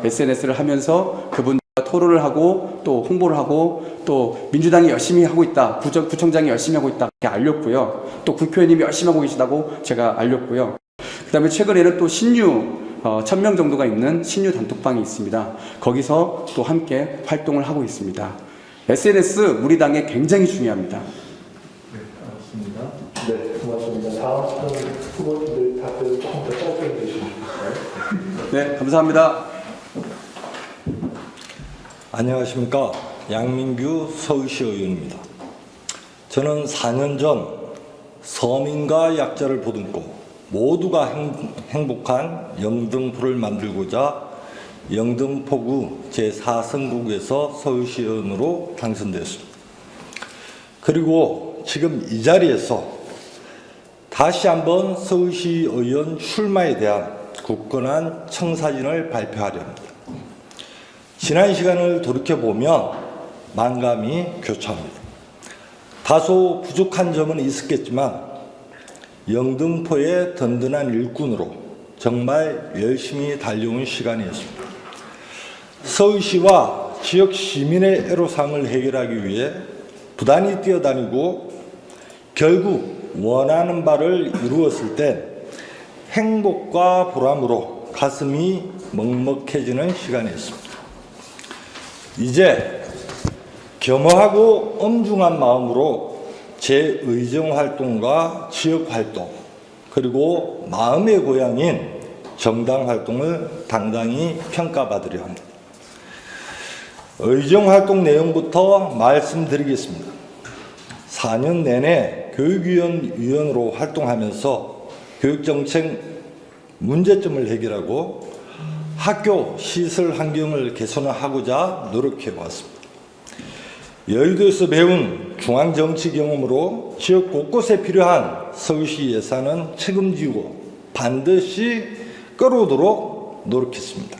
SNS를 하면서 그분과 토론을 하고 또 홍보를 하고 또 민주당이 열심히 하고 있다. 구청장이 열심히 하고 있다. 이렇게 알렸고요. 또 국회의원님이 열심히 하고 계시다고 제가 알렸고요. 그 다음에 최근에는 또 신유 1000명 정도가 있는 신유 단톡방이 있습니다. 거기서 또 함께 활동을 하고 있습니다. SNS 우리 당에 굉장히 중요합니다. 네, 알겠습니다. 네, 고맙습니다. 다음 후보님들 답변 조금 더 짧게 해주시면 좋겠어요. 네, 감사합니다. 안녕하십니까. 양민규 서울시 의원입니다. 저는 4년 전 서민과 약자를 보듬고 모두가 행복한 영등포를 만들고자 영등포구 제4선거구에서 서울시 의원으로 당선되었습니다. 그리고 지금 이 자리에서 다시 한번 서울시 의원 출마에 대한 굳건한 청사진을 발표하려 합니다. 지난 시간을 돌이켜보면 만감이 교차합니다. 다소 부족한 점은 있었겠지만 영등포의 든든한 일꾼으로 정말 열심히 달려온 시간이었습니다. 서울시와 지역 시민의 애로사항을 해결하기 위해 부단히 뛰어다니고 결국 원하는 바를 이루었을 때 행복과 보람으로 가슴이 먹먹해지는 시간이었습니다. 이제 겸허하고 엄중한 마음으로 제 의정 활동과 지역 활동 그리고 마음의 고향인 정당 활동을 당당히 평가받으려 합니다. 의정 활동 내용부터 말씀드리겠습니다. 4년 내내 교육위원으로 활동하면서 교육정책 문제점을 해결하고 학교 시설 환경을 개선하고자 노력해 왔습니다. 여의도에서 배운 중앙정치 경험으로 지역 곳곳에 필요한 서울시 예산은 책임지고 반드시 끌어오도록 노력했습니다.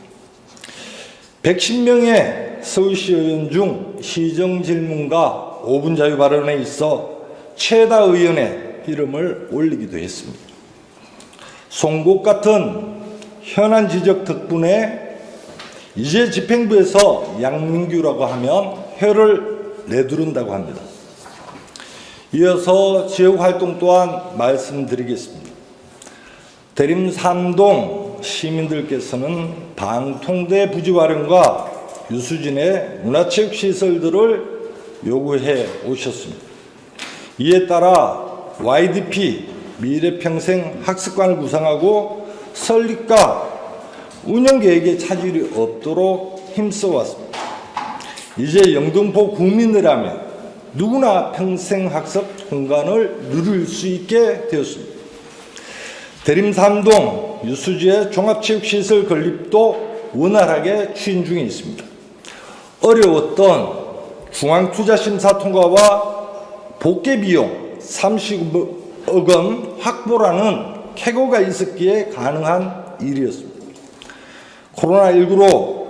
110명의 서울시 의원 중 시정 질문과 5분 자유 발언에 있어 최다 의원의 이름을 올리기도 했습니다. 송곳 같은 현안 지적 덕분에 이제 집행부에서 양민규라고 하면 혀를 내두른다고 합니다. 이어서 지역 활동 또한 말씀드리겠습니다. 대림 3동 시민들께서는 방통대 부지 활용과 유수진의 문화체육 시설들을 요구해 오셨습니다. 이에 따라 YDP 미래평생 학습관을 구상하고 설립과 운영 계획에 차질이 없도록 힘써 왔습니다. 이제 영등포 구민이라면 누구나 평생 학습 공간을 누릴 수 있게 되었습니다. 대림 3동 유수지의 종합체육시설 건립도 원활하게 추진 중에 있습니다. 어려웠던 중앙투자심사 통과와 복개비용 30억 원 확보라는 쾌거가 있었기에 가능한 일이었습니다. 코로나19로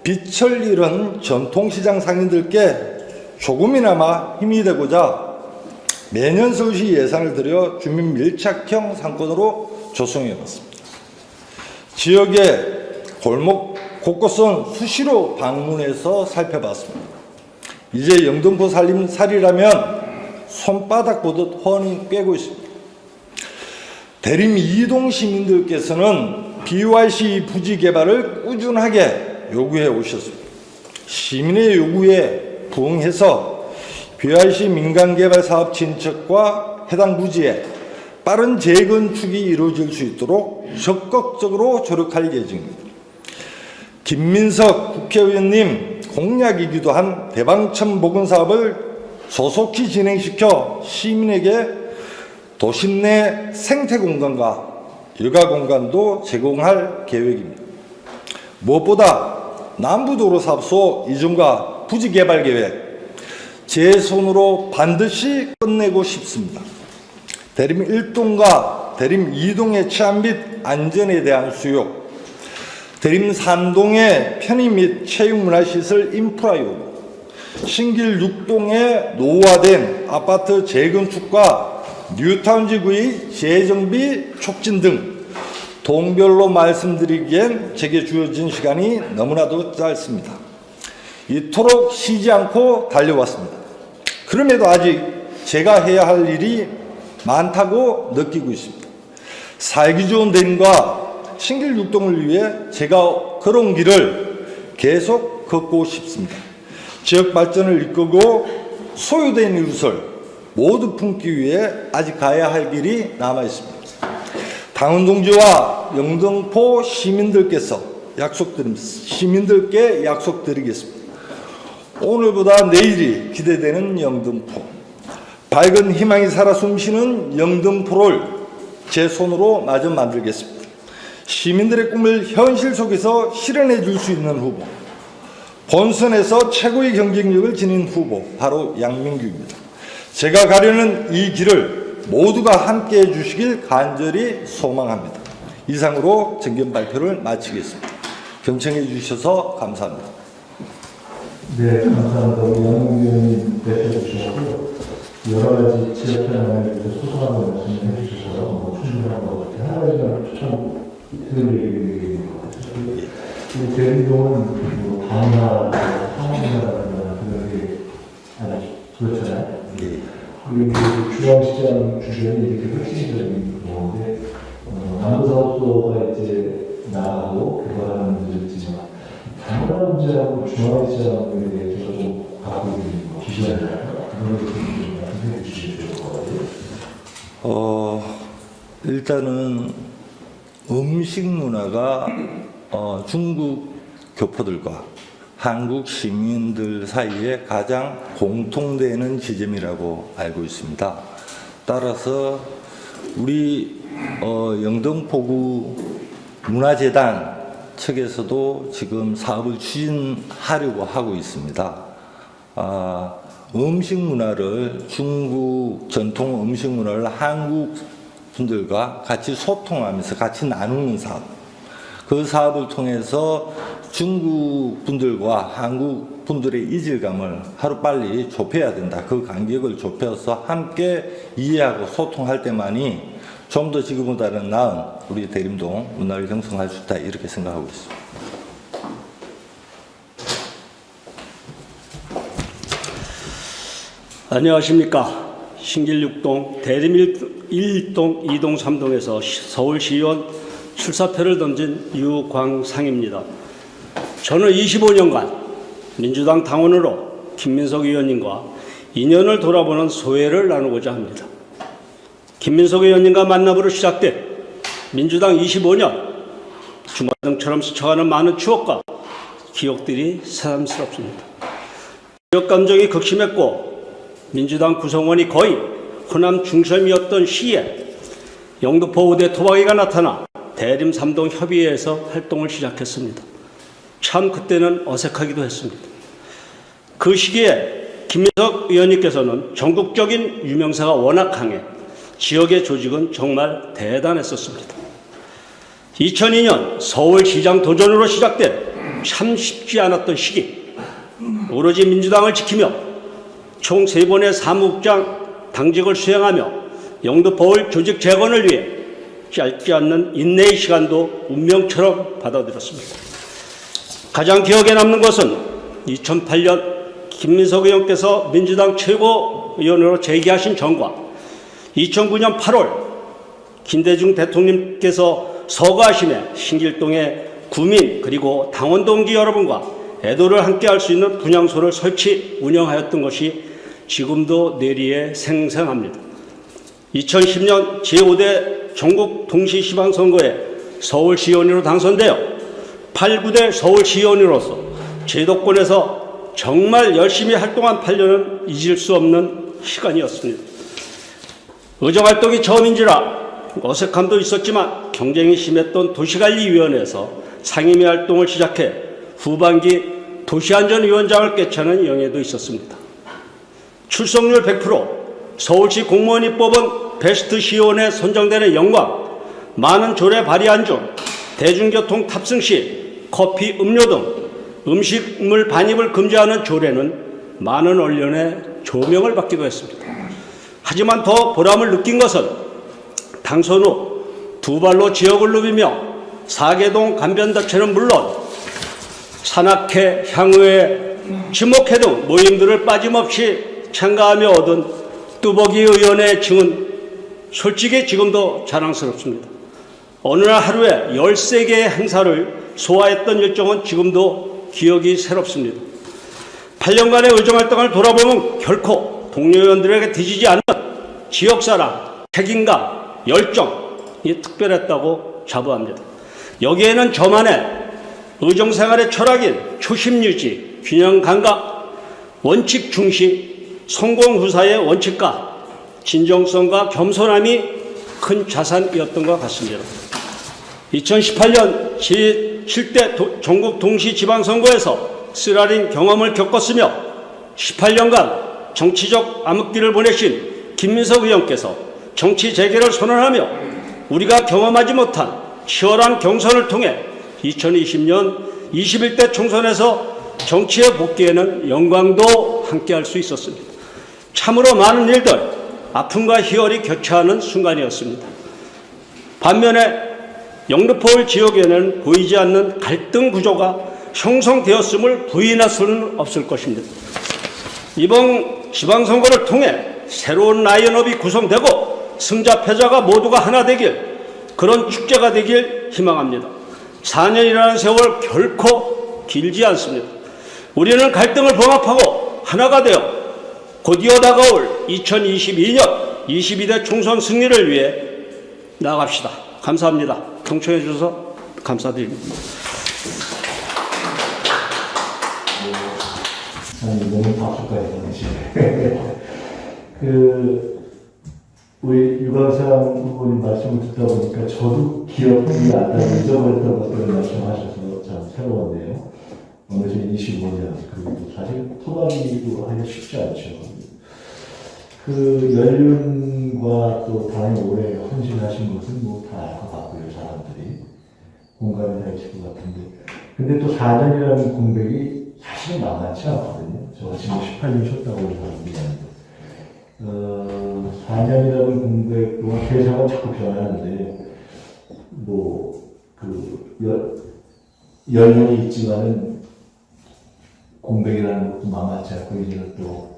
빛을 잃은 전통시장 상인들께 조금이나마 힘이 되고자 매년 서울시 예산을 들여 주민 밀착형 상권으로 조성해 왔습니다. 지역의 골목 곳곳은 수시로 방문해서 살펴봤습니다. 이제 영등포 살림살이라면 손바닥 보듯 훤히 꿰고 있습니다. 대림 2동 시민들께서는 BYC 부지 개발을 꾸준하게 요구해 오셨습니다. 시민의 요구에 부응해서 BYC 민간개발 사업 진척과 해당 부지에 빠른 재건축이 이루어질 수 있도록 적극적으로 조력할 예정입니다. 김민석 국회의원님 공약이기도 한 대방천 보건사업을 조속히 진행시켜 시민에게 도심 내 생태공간과 여가공간도 제공할 계획입니다. 무엇보다 남부도로사업소 이전과 부지개발계획 제 손으로 반드시 끝내고 싶습니다. 대림 1동과 대림 2동의 치안 및 안전에 대한 수요, 대림 3동의 편의 및 체육문화시설 인프라 요구, 신길 6동의 노후화된 아파트 재건축과 뉴타운 지구의 재정비 촉진 등 동별로 말씀드리기엔 제게 주어진 시간이 너무나도 짧습니다. 이토록 쉬지 않고 달려왔습니다. 그럼에도 아직 제가 해야 할 일이 많다고 느끼고 있습니다. 살기 좋은 대림과 신길 6동을 위해 제가 걸어온 길을 계속 걷고 싶습니다. 지역 발전을 이끌고 소유된 이웃을 모두 품기 위해 아직 가야 할 길이 남아 있습니다. 당원동지와 영등포 시민들께 약속드리겠습니다. 오늘보다 내일이 기대되는 영등포, 밝은 희망이 살아 숨쉬는 영등포를 제 손으로 마저 만들겠습니다. 시민들의 꿈을 현실 속에서 실현해 줄 수 있는 후보, 본선에서 최고의 경쟁력을 지닌 후보, 바로 양민규입니다. 제가 가려는 이 길을 모두가 함께해 주시길 간절히 소망합니다. 이상으로 정견 발표를 마치겠습니다. 경청해 주셔서 감사합니다. 네, 감사합니다. 우리 양민규 의원님 뵈셔주셨고 여러 가지 지역 현안에 대해서 소소한 말씀을 해주셔서 충분한 것 같아요. 한 가지만 추천드리는 것 같아요. 우리 대림동은 강화, 상업이나 그런 게 아주 그렇잖아요. 그리고 중앙시장 주변이 이렇게 혁신적인 건데 남부사업소가 이제 나가고 개발하는 문제도 있지만 다문화 문제하고 중앙시장에 대해서 좀 갖고 있는 기준이나 그런 것들 좀 말씀해 주시면 좋을 것 같아요. 일단은 음식 문화가 중국 교포들과 한국 시민들 사이에 가장 공통되는 지점이라고 알고 있습니다. 따라서 우리 영등포구 문화재단 측에서도 지금 사업을 추진하려고 하고 있습니다. 음식 문화를 중국 전통 음식 문화를 한국 분들과 같이 소통하면서 같이 나누는 사업, 그 사업을 통해서 중국 분들과 한국 분들의 이질감을 하루빨리 좁혀야 된다. 그 간격을 좁혀서 함께 이해하고 소통할 때만이 좀 더 지금보다는 나은 우리 대림동 문화를 형성할 수 있다. 이렇게 생각하고 있습니다. 안녕하십니까. 신길 6동, 대림 1동, 2동, 3동에서 서울시의원 출사표를 던진 유광상입니다. 저는 25년간 민주당 당원으로 김민석 의원님과 인연을 돌아보는 소회를 나누고자 합니다. 김민석 의원님과 만남으로 시작된 민주당 25년, 주마등처럼 스쳐가는 많은 추억과 기억들이 새삼스럽습니다. 지역 감정이 극심했고 민주당 구성원이 거의 호남 중심이었던 시기에 영등포 5대 토박이가 나타나 대림 3동 협의회에서 활동을 시작했습니다. 참 그때는 어색하기도 했습니다. 그 시기에 김민석 의원님께서는 전국적인 유명세가 워낙 강해 지역의 조직은 정말 대단했었습니다. 2002년 서울시장 도전으로 시작된 참 쉽지 않았던 시기, 오로지 민주당을 지키며 총 3번의 사무국장 당직을 수행하며 영등포 조직 재건을 위해 짧지 않는 인내의 시간도 운명처럼 받아들였습니다. 가장 기억에 남는 것은 2008년 김민석 의원께서 민주당 최고위원으로 재기하신 전과 2009년 8월 김대중 대통령께서 서거하심에 신길동의 구민 그리고 당원 동지 여러분과 애도를 함께할 수 있는 분향소를 설치 운영하였던 것이 지금도 뇌리에 생생합니다. 2010년 제5대 전국 동시지방선거에 서울시의원으로 당선되어 8, 9대 서울시의원으로서 제도권에서 정말 열심히 활동한 8년은 잊을 수 없는 시간이었습니다. 의정활동이 처음인지라 어색함도 있었지만 경쟁이 심했던 도시관리위원회에서 상임위 활동을 시작해 후반기 도시안전위원장을 꿰차는 영예도 있었습니다. 출석률 100%, 서울시 공무원이 뽑은 베스트 시의원에 선정되는 영광, 많은 조례 발의안 중 대중교통 탑승 시 커피, 음료 등 음식물 반입을 금지하는 조례는 많은 언론의 조명을 받기도 했습니다. 하지만 더 보람을 느낀 것은 당선 후 두 발로 지역을 누비며 사계동 간변단체는 물론 산악회, 향후회, 지목회 등 모임들을 빠짐없이 참가하며 얻은 뚜벅이 의원의 증은 솔직히 지금도 자랑스럽습니다. 어느 날 하루에 13개의 행사를 소화했던 일정은 지금도 기억이 새롭습니다. 8년간의 의정활동을 돌아보면 결코 동료 의원들에게 뒤지지 않는 지역사랑, 책임감, 열정이 특별했다고 자부합니다. 여기에는 저만의 의정생활의 철학인 초심 유지, 균형 감각, 원칙 중시, 성공 후사의 원칙과 진정성과 겸손함이 큰 자산이었던 것 같습니다. 2018년 제7대 전국 동시지방선거에서 쓰라린 경험을 겪었으며 18년간 정치적 암흑기를 보내신 김민석 의원께서 정치 재개를 선언하며 우리가 경험하지 못한 치열한 경선을 통해 2020년 21대 총선에서 정치에 복귀에는 영광도 함께할 수 있었습니다. 참으로 많은 일들, 아픔과 희열이 교차하는 순간이었습니다. 반면에 영등포 지역에는 보이지 않는 갈등 구조가 형성되었음을 부인할 수는 없을 것입니다. 이번 지방선거를 통해 새로운 라인업이 구성되고 승자 패자가 모두가 하나 되길, 그런 축제가 되길 희망합니다. 4년이라는 세월 결코 길지 않습니다. 우리는 갈등을 봉합하고 하나가 되어 곧이어 다가올 2022년 22대 총선 승리를 위해 나아갑시다. 감사합니다. 동청해 주셔서 감사드립니다. 아니, 너무 박수까지 보내시네. 우리 유광상 후보님 말씀을 듣다 보니까 저도 기억이 안 나고 잊어버렸던 것들을 말씀하셔서 참 새로운데요. 어느새 25년, 그리고 사실 토박이도 하기 쉽지 않죠. 그 연륜과 또 당에 오래 헌신하신 것은 뭐 다 알 것 같고요, 사람들이. 공감이 되실 것 같은데. 근데 또 4년이라는 공백이 사실은 만만치 않거든요. 저 지금 18년 쉬었다고 하는 사람들이 있는데. 4년이라는 공백 동안 세상은 자꾸 변하는데, 연륜이 있지만은 공백이라는 것도 만만치 않고, 이제는 또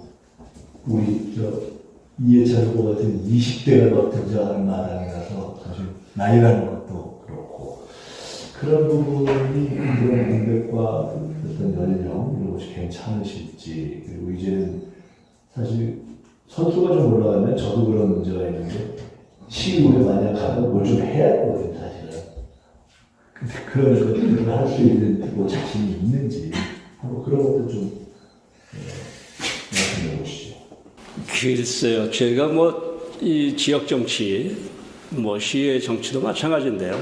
우리 이해찬 후보 같은 20대가 막 등장하는 마당에 가서 사실 나이라는 것도 그렇고 그런 부분이 그런 공백과 어떤 연령 이런 것이 괜찮으실지, 그리고 이제는 사실 선수가 좀 올라가면 저도 그런 문제가 있는데 시국에 만약 가면 뭘 좀 해야 하거든요, 사실은. 근데 그런 것들을 할 수 있는 뭐 자신이 있는지 하고 그런 것도 좀 말씀해 보시죠. 글쎄요, 제가 이 지역 정치, 시의 정치도 마찬가지인데요.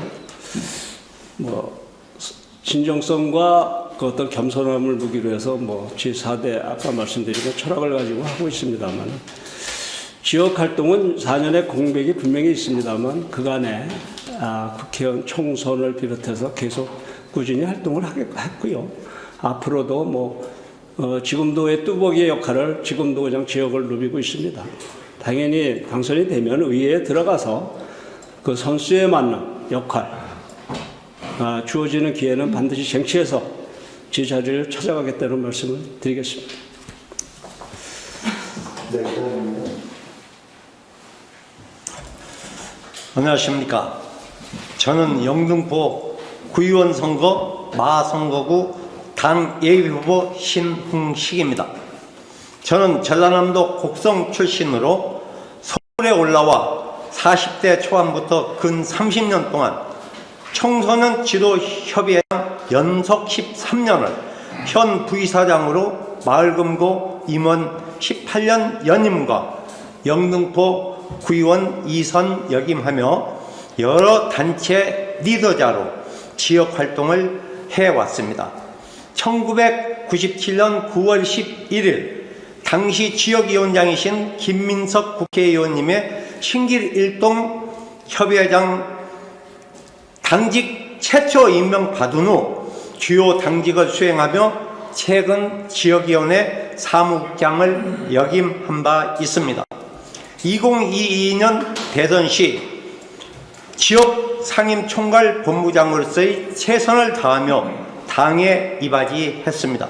진정성과 그 어떤 겸손함을 무기로 해서 제4대 아까 말씀드린 것 철학을 가지고 하고 있습니다만, 지역 활동은 4년의 공백이 분명히 있습니다만, 그간에 국회의원 총선을 비롯해서 계속 꾸준히 활동을 했고요. 앞으로도 지금도의 뚜벅이의 역할을 지금도 그냥 지역을 누비고 있습니다. 당연히 당선이 되면 의회에 들어가서 그 선수에 맞는 역할, 주어지는 기회는 반드시 쟁취해서 제 자리를 찾아가겠다는 말씀을 드리겠습니다. 네, 감사합니다. 안녕하십니까. 저는 영등포 구의원 선거 마선거구 당 예비후보 신흥식입니다. 저는 전라남도 곡성 출신으로 서울에 올라와 40대 초반부터 근 30년 동안 청소년 지도협의회 연속 13년을 현 부이사장으로 마을금고 임원 18년 연임과 영등포 구의원 2선 역임하며 여러 단체 리더자로 지역 활동을 해왔습니다. 1997년 9월 11일 당시 지역위원장이신 김민석 국회의원님의 신길 일동 협의회장 당직 최초 임명받은 후 주요 당직을 수행하며 최근 지역위원회 사무국장을 역임한 바 있습니다. 2022년 대선 시 지역 상임총괄 본부장으로서의 최선을 다하며 당에 이바지했습니다.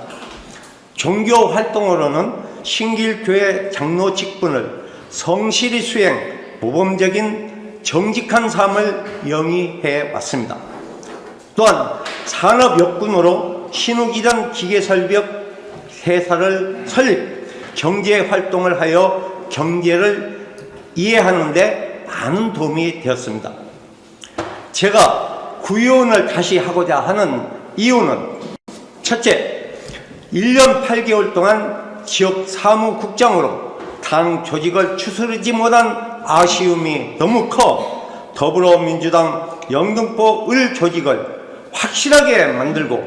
종교 활동으로는 신길교회 장로 직분을 성실히 수행, 모범적인 정직한 삶을 영위해 왔습니다. 또한 산업 역군으로 신우기전 기계설비업 회사를 설립, 경제 활동을 하여 경제를 이해하는 데 많은 도움이 되었습니다. 제가 구의원을 다시 하고자 하는 이유는 첫째, 1년 8개월 동안 지역 사무국장으로 당 조직을 추스르지 못한 아쉬움이 너무 커 더불어민주당 영등포 을 조직을 확실하게 만들고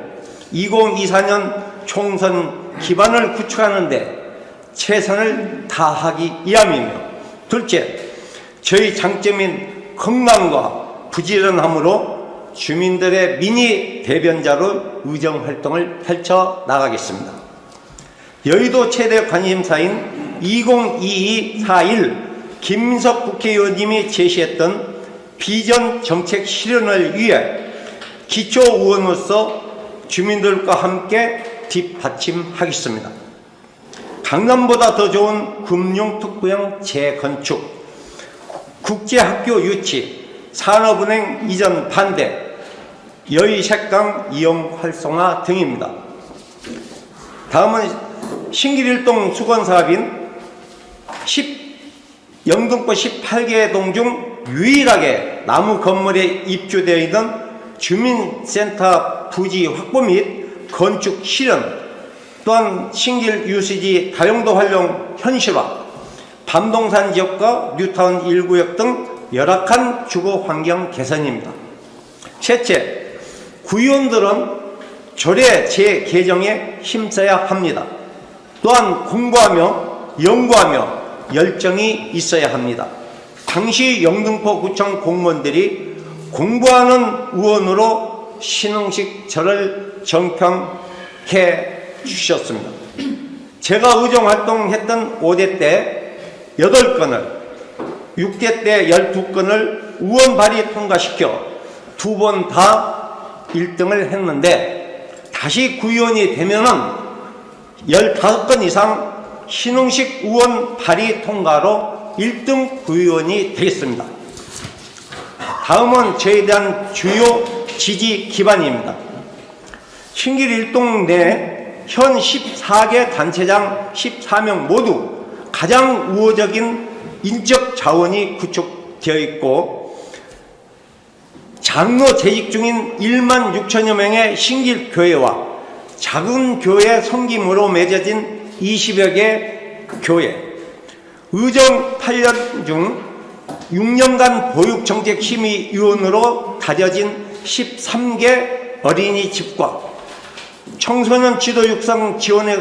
2024년 총선 기반을 구축하는 데 최선을 다하기 위함이며, 둘째, 저희 장점인 건강과 부지런함으로 주민들의 민의 대변자로 의정활동을 펼쳐나가겠습니다. 여의도 최대 관심사인 2022-41 김민석 국회의원님이 제시했던 비전 정책 실현을 위해 기초의원으로서 주민들과 함께 뒷받침하겠습니다. 강남보다 더 좋은 금융특구형 재건축, 국제학교 유치, 산업은행 이전 반대, 여의색강 이용 활성화 등입니다. 다음은 신길일동 수건사업인 영등포 18개 동 중 유일하게 나무 건물에 입주되어 있는 주민센터 부지 확보 및 건축 실현, 또한 신길 유수지 다용도 활용 현실화, 밤동산 지역과 뉴타운 1구역 등 열악한 주거 환경 개선입니다. 셋째, 구의원들은 조례 재개정에 힘써야 합니다. 또한 공부하며 연구하며 열정이 있어야 합니다. 당시 영등포구청 공무원들이 공부하는 의원으로 신흥식 저를 정평해 주셨습니다. 제가 의정활동했던 5대 때 8건을, 6대 때 12건을 의원 발의 통과시켜 2번 다 1등을 했는데, 다시 구의원이 되면은 15건 이상 신흥식 의원 발의 통과로 1등 구의원이 되겠습니다. 다음은 저에 대한 주요 지지 기반입니다. 신길 1동 내 현 14개 단체장 14명 모두 가장 우호적인 인적 자원이 구축되어 있고, 장로 재직 중인 1만 6천여 명의 신길 교회와 작은 교회 섬김으로 맺어진 20여 개 교회, 의정 8년 중 6년간 보육정책심의위원으로 다져진 13개 어린이집과 청소년 지도 육성 지원에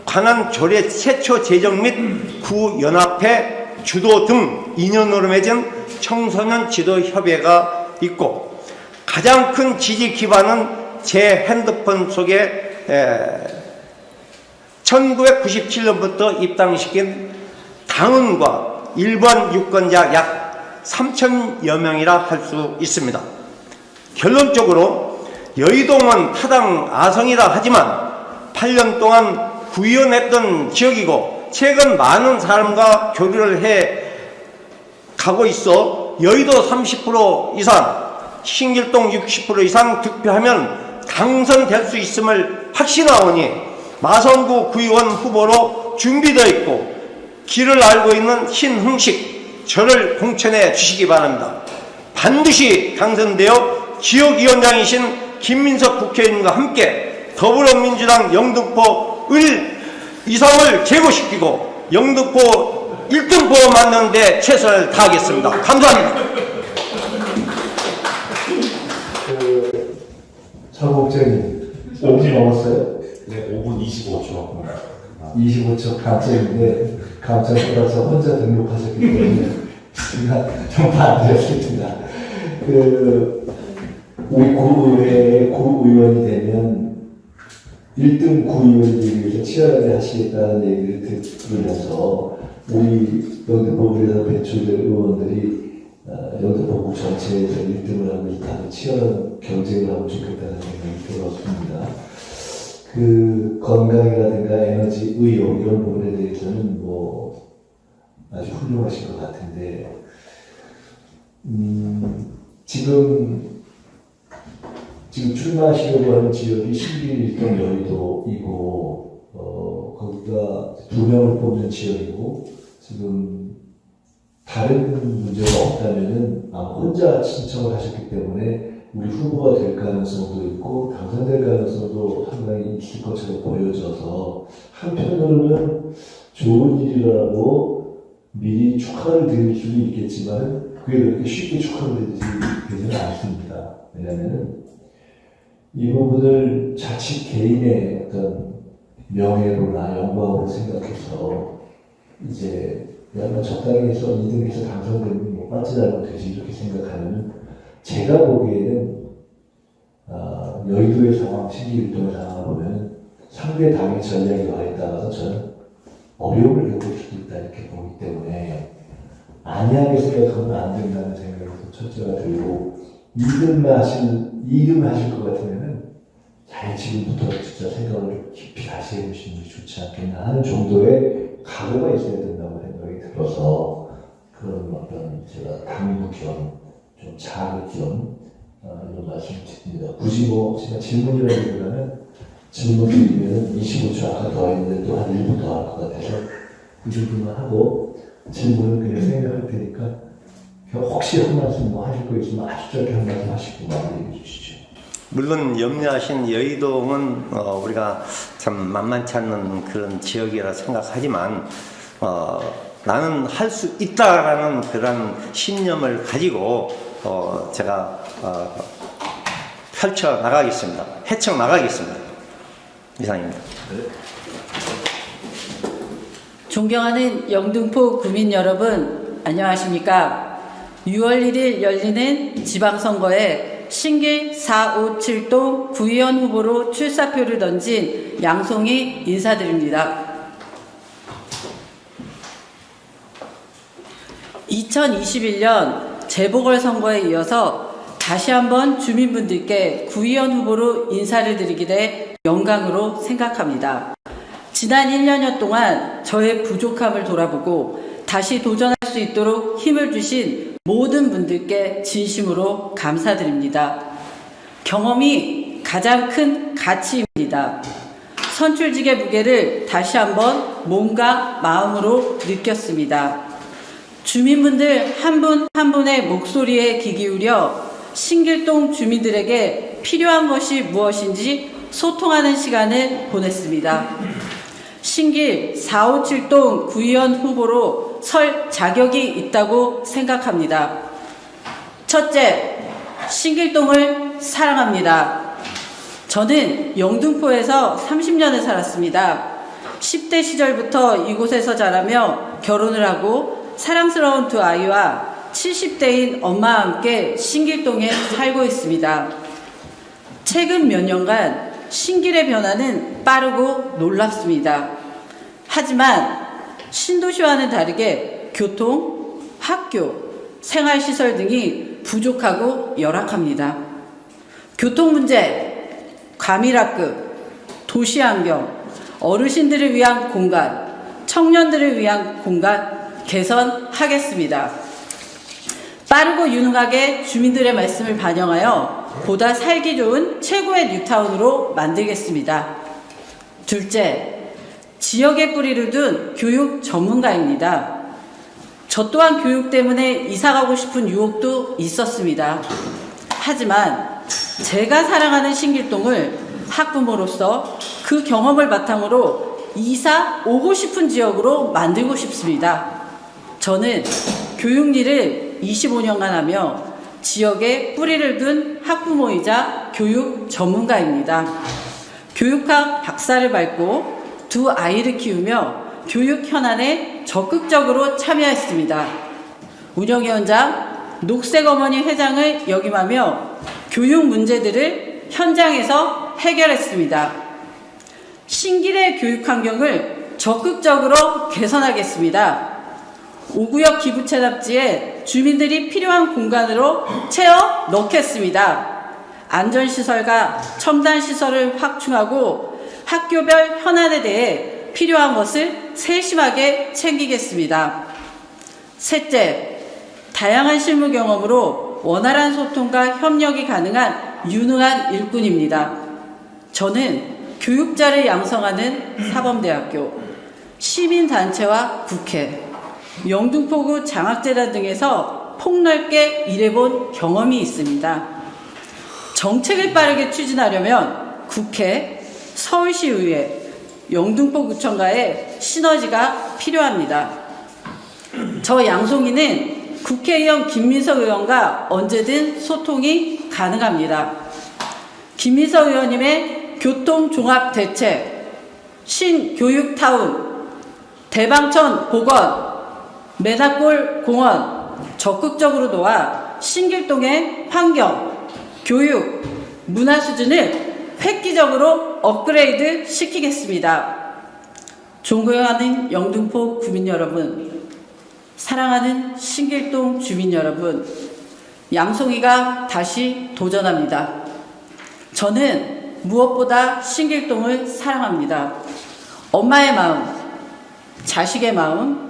관한 조례 최초 제정 및 구연합회 주도 등 인연으로 맺은 청소년 지도 협의회가 있고, 가장 큰 지지 기반은 제 핸드폰 속에 1997년부터 입당시킨 당원과 일반 유권자 약 3천여 명이라 할 수 있습니다. 결론적으로 여의동은 타당 아성이라 하지만 8년 동안 구의원했던 지역이고, 최근 많은 사람과 교류를 해 가고 있어 여의도 30% 이상, 신길동 60% 이상 득표하면 당선될 수 있음을 확신하오니 마성구 구의원 후보로 준비되어 있고 길을 알고 있는 신흥식 저를 공천해 주시기 바랍니다. 반드시 당선되어 지역위원장이신 김민석 국회의원과 함께 더불어민주당 영등포 을 이상을 제거시키고 영등포 1등포 만드는 데 최선을 다하겠습니다. 감사합니다. 차국장님 5분 넘었어요? 네, 5분 25초. 25초 감점인데 감점 받아서 혼자 등록하셨기 때문에 제가 좀 반대했습니다. 우리 구의회의 구의원이 되면 1등 구의원이 되기 위해서 치열하게 하시겠다는 얘기를 들으면서 우리 영등포구에서 배출된 의원들이 영등포구 전체에서 1등을 하고 있다는 치열한 경쟁을 하고 싶겠다는 생각이 들었습니다. 건강이라든가 에너지, 의욕 이런 부분에 대해서는 뭐 아주 훌륭하신 것 같은데, 지금 출마하시려고 하는 지역이 신길 1동 여의도이고, 거기가 2명을 뽑는 지역이고, 지금 다른 문제가 없다면은 혼자 신청을 하셨기 때문에 우리 후보가 될 가능성도 있고 당선될 가능성도 상당히 있을 것으로 보여져서, 한편으로는 좋은 일이라고 미리 축하를 드릴 수도 있겠지만 그게 그렇게 쉽게 축하를 되지는 않습니다. 왜냐하면 이 부분을 자칫 개인의 어떤 명예로나 영광으로 생각해서 이제 그냥 적당히 해서 2등에서 당선되면 뭐 빠지라고 되지 이렇게 생각하면, 제가 보기에는 여의도의 상황, 신길동의 상황을 보면 상대 당의 전략이 와에 따라서 저는 어려움을 겪을 수도 있다 이렇게 보기 때문에 안이하게 생각하면 안 된다는 생각이 첫째가 들고, 2등 하실 것 같으면은 잘 지금부터 진짜 생각을 깊이 다시 해보시는 게 좋지 않겠나 하는 정도의 각오가 있어야 된다고 생각이 들어서, 그런 어떤 제가 당부 겸 좀 자극 겸 이런 말씀 드립니다. 굳이 뭐 제가 질문이라기보다는 질문 드리면 25초 아까 더 했는데 또 한 1분 더 할 것 같아서 이 정도만 하고 질문을 그냥 생각할 테니까 혹시 한 말씀 뭐 하실 거 있으면 아주 짧게 한 말씀 하시고 마무리해 주시죠. 물론 염려하신 여의도는 우리가 참 만만치 않은 그런 지역이라 생각하지만 나는 할 수 있다라는 그런 신념을 가지고 제가 펼쳐 나가겠습니다. 헤쳐 나가겠습니다. 이상입니다. 존경하는 영등포 구민 여러분, 안녕하십니까? 6월 1일 열리는 지방선거에 신길 457동 구의원 후보로 출사표를 던진 양송이 인사드립니다. 2021년 재보궐선거에 이어서 다시 한번 주민분들께 구의원 후보로 인사를 드리게 돼 영광으로 생각합니다. 지난 1년여 동안 저의 부족함을 돌아보고 다시 도전할 수 있도록 힘을 주신 모든 분들께 진심으로 감사드립니다. 경험이 가장 큰 가치입니다. 선출직의 무게를 다시 한번 몸과 마음으로 느꼈습니다. 주민분들 한 분 한 분의 목소리에 귀 기울여 신길동 주민들에게 필요한 것이 무엇인지 소통하는 시간을 보냈습니다. 신길 457동 구의원 후보로 설 자격이 있다고 생각합니다. 첫째, 신길동을 사랑합니다. 저는 영등포에서 30년을 살았습니다. 10대 시절부터 이곳에서 자라며 결혼을 하고 사랑스러운 두 아이와 70대인 엄마와 함께 신길동에 살고 있습니다. 최근 몇 년간 신길의 변화는 빠르고 놀랍습니다. 하지만 신도시와는 다르게 교통, 학교, 생활시설 등이 부족하고 열악합니다. 교통 문제, 과밀학급, 도시환경, 어르신들을 위한 공간, 청년들을 위한 공간 개선하겠습니다. 빠르고 유능하게 주민들의 말씀을 반영하여 보다 살기 좋은 최고의 뉴타운으로 만들겠습니다. 둘째, 지역에 뿌리를 둔 교육 전문가입니다. 저 또한 교육 때문에 이사가고 싶은 유혹도 있었습니다. 하지만 제가 사랑하는 신길동을 학부모로서 그 경험을 바탕으로 이사 오고 싶은 지역으로 만들고 싶습니다. 저는 교육 일을 25년간 하며 지역에 뿌리를 둔 학부모이자 교육 전문가입니다. 교육학 박사를 밟고 두 아이를 키우며 교육 현안에 적극적으로 참여했습니다. 운영위원장, 녹색어머니 회장을 역임하며 교육 문제들을 현장에서 해결했습니다. 신길의 교육 환경을 적극적으로 개선하겠습니다. 5구역 기부채 납지에 주민들이 필요한 공간으로 채워 넣겠습니다. 안전시설과 첨단시설을 확충하고 학교별 현안에 대해 필요한 것을 세심하게 챙기겠습니다. 셋째, 다양한 실무 경험으로 원활한 소통과 협력이 가능한 유능한 일꾼입니다. 저는 교육자를 양성하는 사범대학교, 시민단체와 국회, 영등포구 장학재단 등에서 폭넓게 일해본 경험이 있습니다. 정책을 빠르게 추진하려면 국회, 서울시의회, 영등포구청과의 시너지가 필요합니다. 저 양송이는 국회의원 김민석 의원과 언제든 소통이 가능합니다. 김민석 의원님의 교통종합대책, 신교육타운, 대방천 복원, 매나골 공원 적극적으로 도와 신길동의 환경, 교육, 문화 수준을 획기적으로 업그레이드 시키겠습니다. 존경하는 영등포 구민 여러분, 사랑하는 신길동 주민 여러분, 양송이가 다시 도전합니다. 저는 무엇보다 신길동을 사랑합니다. 엄마의 마음, 자식의 마음,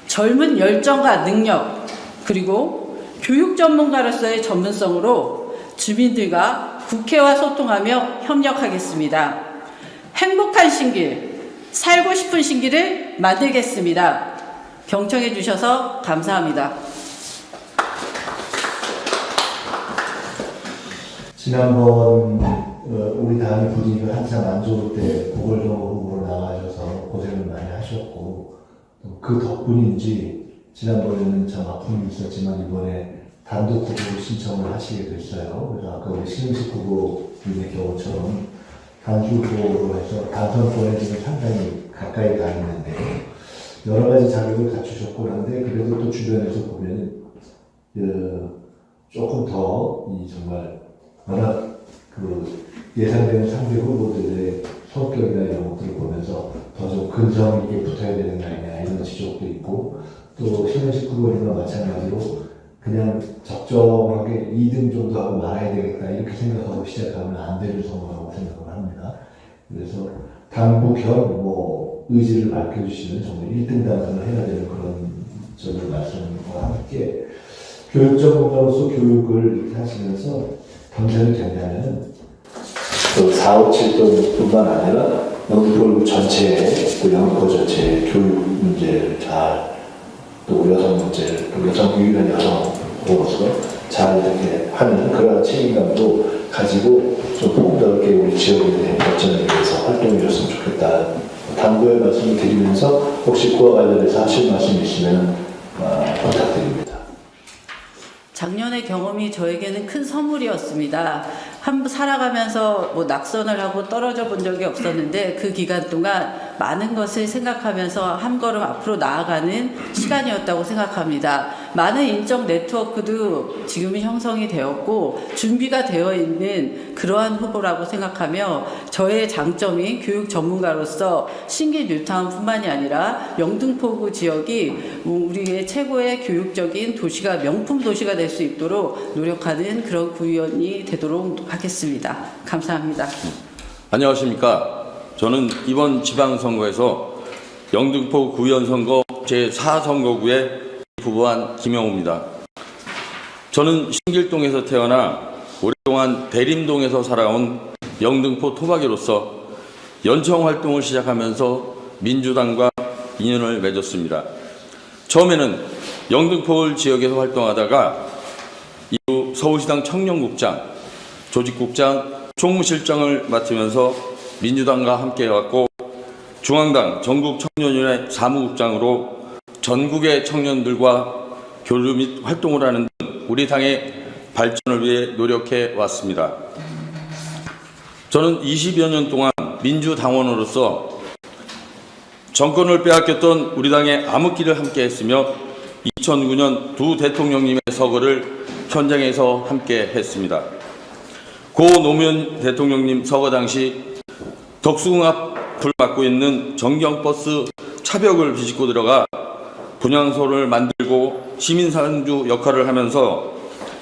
젊은 열정과 능력, 그리고 교육 전문가로서의 전문성으로 주민들과 국회와 소통하며 협력하겠습니다. 행복한 신길, 살고 싶은 신길을 만들겠습니다. 경청해 주셔서 감사합니다. 지난번 우리 당의 분위기가 한참 안 좋을 때 보궐선거 후보로 나가셔서 고생을 많이 하셨고, 그 덕분인지 지난번에는 참 아픔이 있었지만 이번에 단독 후보로 신청을 하시게 됐어요. 그래서 아까 우리 신흥식 후보님의 경우처럼 단주 후보로 해서 당선권에 지금 상당히 가까이 가 있는데 여러 가지 자격을 갖추셨고 한데, 그래도 또 주변에서 보면은 조금 더 정말 워낙 예상되는 상대 후보들의 성격이나 이런 것들을 보면서 더 좀 근성 있게 붙어야 되는 거 아니냐 이런 지적도 있고, 또 신현식 후보님과 마찬가지로 그냥 적정하게 2등 정도 하고 말아야 되겠다 이렇게 생각하고 시작하면 안 되는 선거라고 생각을 합니다. 그래서 당부 겸 의지를 밝혀주시면 정말 1등 당선을 해야 되는 그런 점을 말씀과 함께 교육 전문가로서 교육을 이렇게 하시면서 당선이 된다면 또 457동뿐만 아니라 영등포 전체의 또 영등포 전체의 교육 문제를 잘 또 여성 문제를 또 여성 유일한 여성으로서 잘 이렇게 하는 그러한 책임감도 가지고 좀 넓게 우리 지역에 대한 발전을 위해서 활동해 줬으면 좋겠다. 당부의 말씀을 드리면서 혹시 그와 관련해서 하실 말씀 있으면 부탁드립니다. 작년의 경험이 저에게는 큰 선물이었습니다. 살아가면서 뭐 낙선을 하고 떨어져 본 적이 없었는데 그 기간 동안 많은 것을 생각하면서 한 걸음 앞으로 나아가는 시간이었다고 생각합니다. 많은 인적 네트워크도 지금은 형성이 되었고 준비가 되어 있는 그러한 후보라고 생각하며 저의 장점이 교육 전문가로서 신길 뉴타운뿐만이 아니라 영등포구 지역이 우리의 최고의 교육적인 도시가 명품 도시가 될 수 있도록 노력하는 그런 구의원이 되도록 하겠습니다. 감사합니다. 안녕하십니까. 저는 이번 지방선거에서 영등포 구의원 선거 제4선거구에 후보한 김영우입니다. 저는 신길동에서 태어나 오랫동안 대림동에서 살아온 영등포 토박이로서 연청 활동을 시작하면서 민주당과 인연을 맺었습니다. 처음에는 영등포 지역에서 활동하다가 이후 서울시당 청년국장, 조직국장, 총무실장을 맡으면서 민주당과 함께해왔고 중앙당 전국청년위원회 사무국장으로 전국의 청년들과 교류 및 활동을 하는 등 우리 당의 발전을 위해 노력해 왔습니다. 저는 20여 년 동안 민주당원으로서 정권을 빼앗겼던 우리 당의 암흑기를 함께했으며 2009년 두 대통령님의 서거를 현장에서 함께했습니다. 고 노무현 대통령님 서거 당시 덕수궁 앞을 맡고 있는 전경버스 차벽을 비집고 들어가 분향소를 만들고 시민상주 역할을 하면서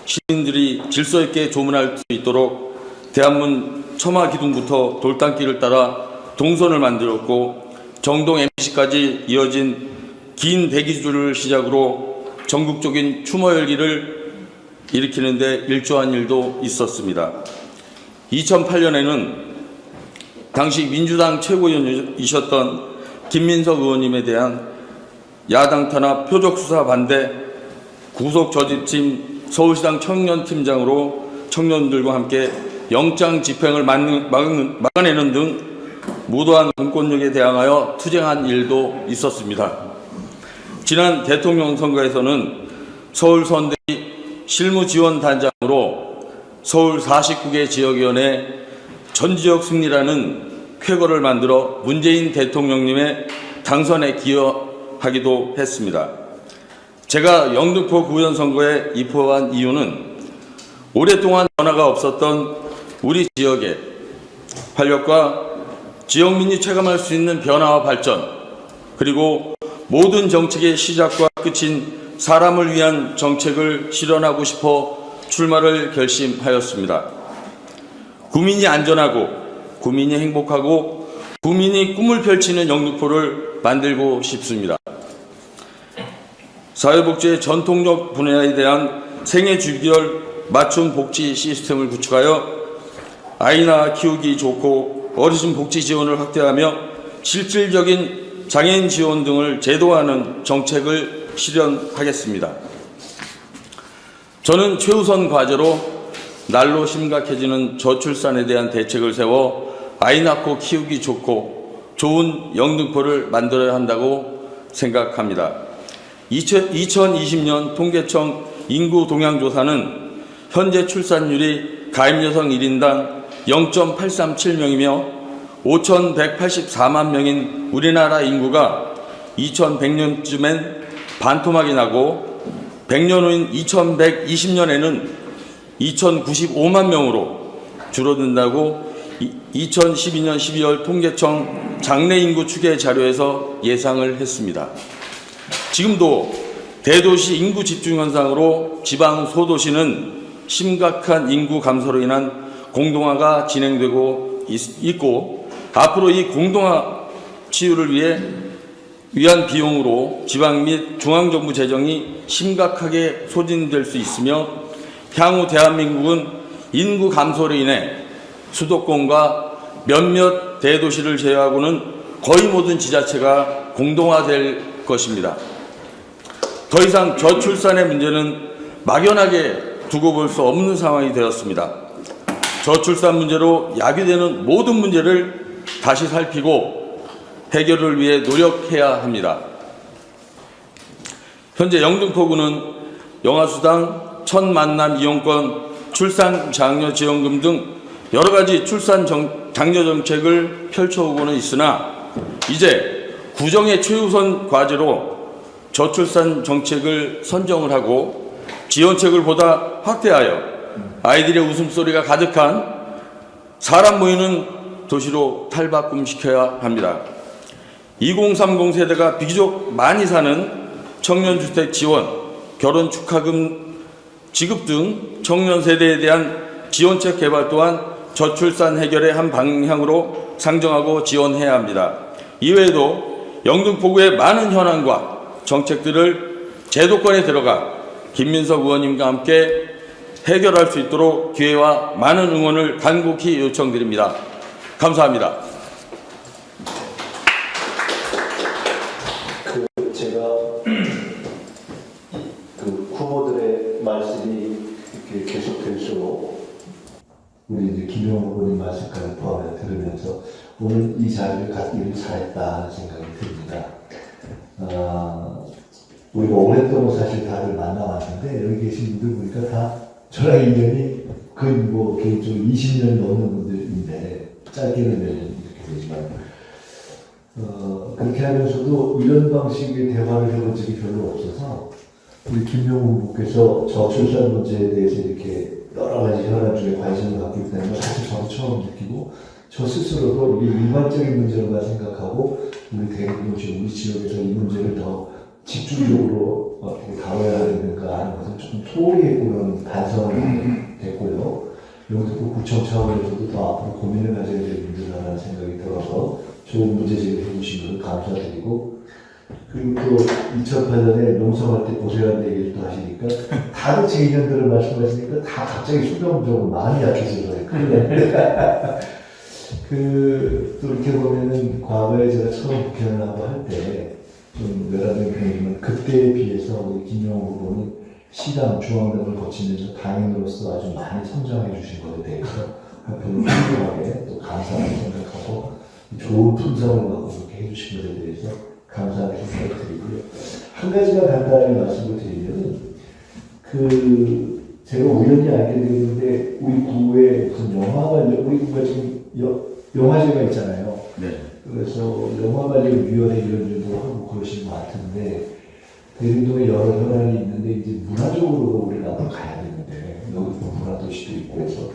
시민들이 질서 있게 조문할 수 있도록 대한문 처마 기둥부터 돌담길을 따라 동선을 만들었고 정동 MC까지 이어진 긴 대기줄을 시작으로 전국적인 추모 열기를 일으키는 데 일조한 일도 있었습니다. 2008년에는 당시 민주당 최고위원이셨던 김민석 의원님에 대한 야당 탄압 표적 수사 반대 구속 저지팀 서울시당 청년팀장으로 청년들과 함께 영장 집행을 막아내는 등 무도한 공권력에 대항하여 투쟁한 일도 있었습니다. 지난 대통령 선거에서는 서울선대위 실무지원단장으로 서울 49개 지역위원회 전지역 승리라는 쾌거를 만들어 문재인 대통령님의 당선에 기여하기도 했습니다. 제가 영등포 구의원 선거에 입후보한 이유는 오랫동안 변화가 없었던 우리 지역의 활력과 지역민이 체감할 수 있는 변화와 발전, 그리고 모든 정책의 시작과 끝인 사람을 위한 정책을 실현하고 싶어 출마를 결심하였습니다. 국민이 안전하고 국민이 행복하고 국민이 꿈을 펼치는 영등포를 만들고 싶습니다. 사회복지의 전통적 분야에 대한 생애 주기별 맞춤 복지 시스템을 구축하여 아이 낳아 키우기 좋고 어르신 복지 지원을 확대하며 실질적인 장애인 지원 등을 제도화하는 정책을 실현하겠습니다. 저는 최우선 과제로 날로 심각해지는 저출산에 대한 대책을 세워 아이 낳고 키우기 좋고 좋은 영등포를 만들어야 한다고 생각합니다. 2020년 통계청 인구 동향조사는 현재 출산율이 가임 여성 1인당 0.837명이며 5,184만 명인 우리나라 인구가 2100년쯤엔 반토막이 나고 100년 후인 2120년에는 2095만 명으로 줄어든다고 2012년 12월 통계청 장래인구 추계 자료에서 예상을 했습니다. 지금도 대도시 인구 집중 현상으로 지방 소도시는 심각한 인구 감소로 인한 공동화가 진행되고 있고 앞으로 이 공동화 치유를 위한 비용으로 지방 및 중앙정부 재정이 심각하게 소진될 수 있으며 향후 대한민국은 인구 감소로 인해 수도권과 몇몇 대도시를 제외하고는 거의 모든 지자체가 공동화될 것입니다. 더 이상 저출산의 문제는 막연하게 두고 볼 수 없는 상황이 되었습니다. 저출산 문제로 야기되는 모든 문제를 다시 살피고 해결을 위해 노력해야 합니다. 현재 영등포구는 영아수당, 첫 만남 이용권, 출산 장려 지원금 등 여러 가지 출산 장려 정책을 펼쳐오고는 있으나 이제 구정의 최우선 과제로 저출산 정책을 선정을 하고 지원책을 보다 확대하여 아이들의 웃음소리가 가득한 사람 모이는 도시로 탈바꿈시켜야 합니다. 2030 세대가 비교적 많이 사는 청년주택 지원, 결혼 축하금 지급 등 청년 세대에 대한 지원책 개발 또한 저출산 해결의 한 방향으로 상정하고 지원해야 합니다. 이외에도 영등포구의 많은 현안과 정책들을 제도권에 들어가 김민석 의원님과 함께 해결할 수 있도록 기회와 많은 응원을 간곡히 요청드립니다. 감사합니다. 제가 후보들의 말씀이 이렇게 계속될수록 우리 이제 김용호 후보님 말씀까지 포함해 들으면서 오늘 이 자리를 갖기를 잘했다 하는 생각이 듭니다. 우리가 오랫동안 사실 다들 만나왔는데 여기 계신 분들 보니까 다 저랑 인연이 거의 뭐 개인적으로 20년이 넘는 분들인데 짧게는 몇 년 이렇게 되지만 그렇게 하면서도 이런 방식의 대화를 해본 적이 별로 없어서 우리 김용우 후보께서 저출산 문제에 대해서 이렇게 여러 가지 현안 중에 관심을 갖고 있다는 걸 사실 저도 처음 느끼고 저 스스로도 이게 일반적인 문제로만 생각하고 우리 대구도시 우리 지역에서 이 문제를 더 집중적으로 어떻게 다뤄야 되는가 하는 것을 좀 소홀히했고는 반성이 됐고요. 영등포 구청 차원에서도 더 앞으로 고민을 가져야 될 문제라는 생각이 들어서 좋은 문제 제기해 주신 걸 감사드리고 그리고 또 2008년에 농성할 때 고생한 얘기를 또 하시니까 다들 제 인연들을 말씀하시니까 다 갑자기 수병적으로 많이 약해져서 또 이렇게 보면은 과거에 제가 처음 국회의원을 하고 할 때 좀 외라된 편이지만 그때에 비해서 우리 김용호 후보는 시당, 중앙당을 거치면서 당인으로서 아주 많이 성장해 주신 것에 대해서 한편으로 훌륭하게 또 감사하게 생각하고 좋은 품성을 갖고 그렇게 해주신 것에 대해서 감사하게 생각을 드리고요. 한 가지만 간단하게 말씀을 드리면 제가 우연히 알게 되는데 우리 구에 무슨 우리 구가 지금 영화제가 있잖아요. 네. 그래서 영화관리위원회 이런 일도 하고 그러신 것 같은데 대림동에 여러 현안이 있는데 이제 문화적으로 우리가 앞으로 가야 되는데 여기 문화도시도 있고 해서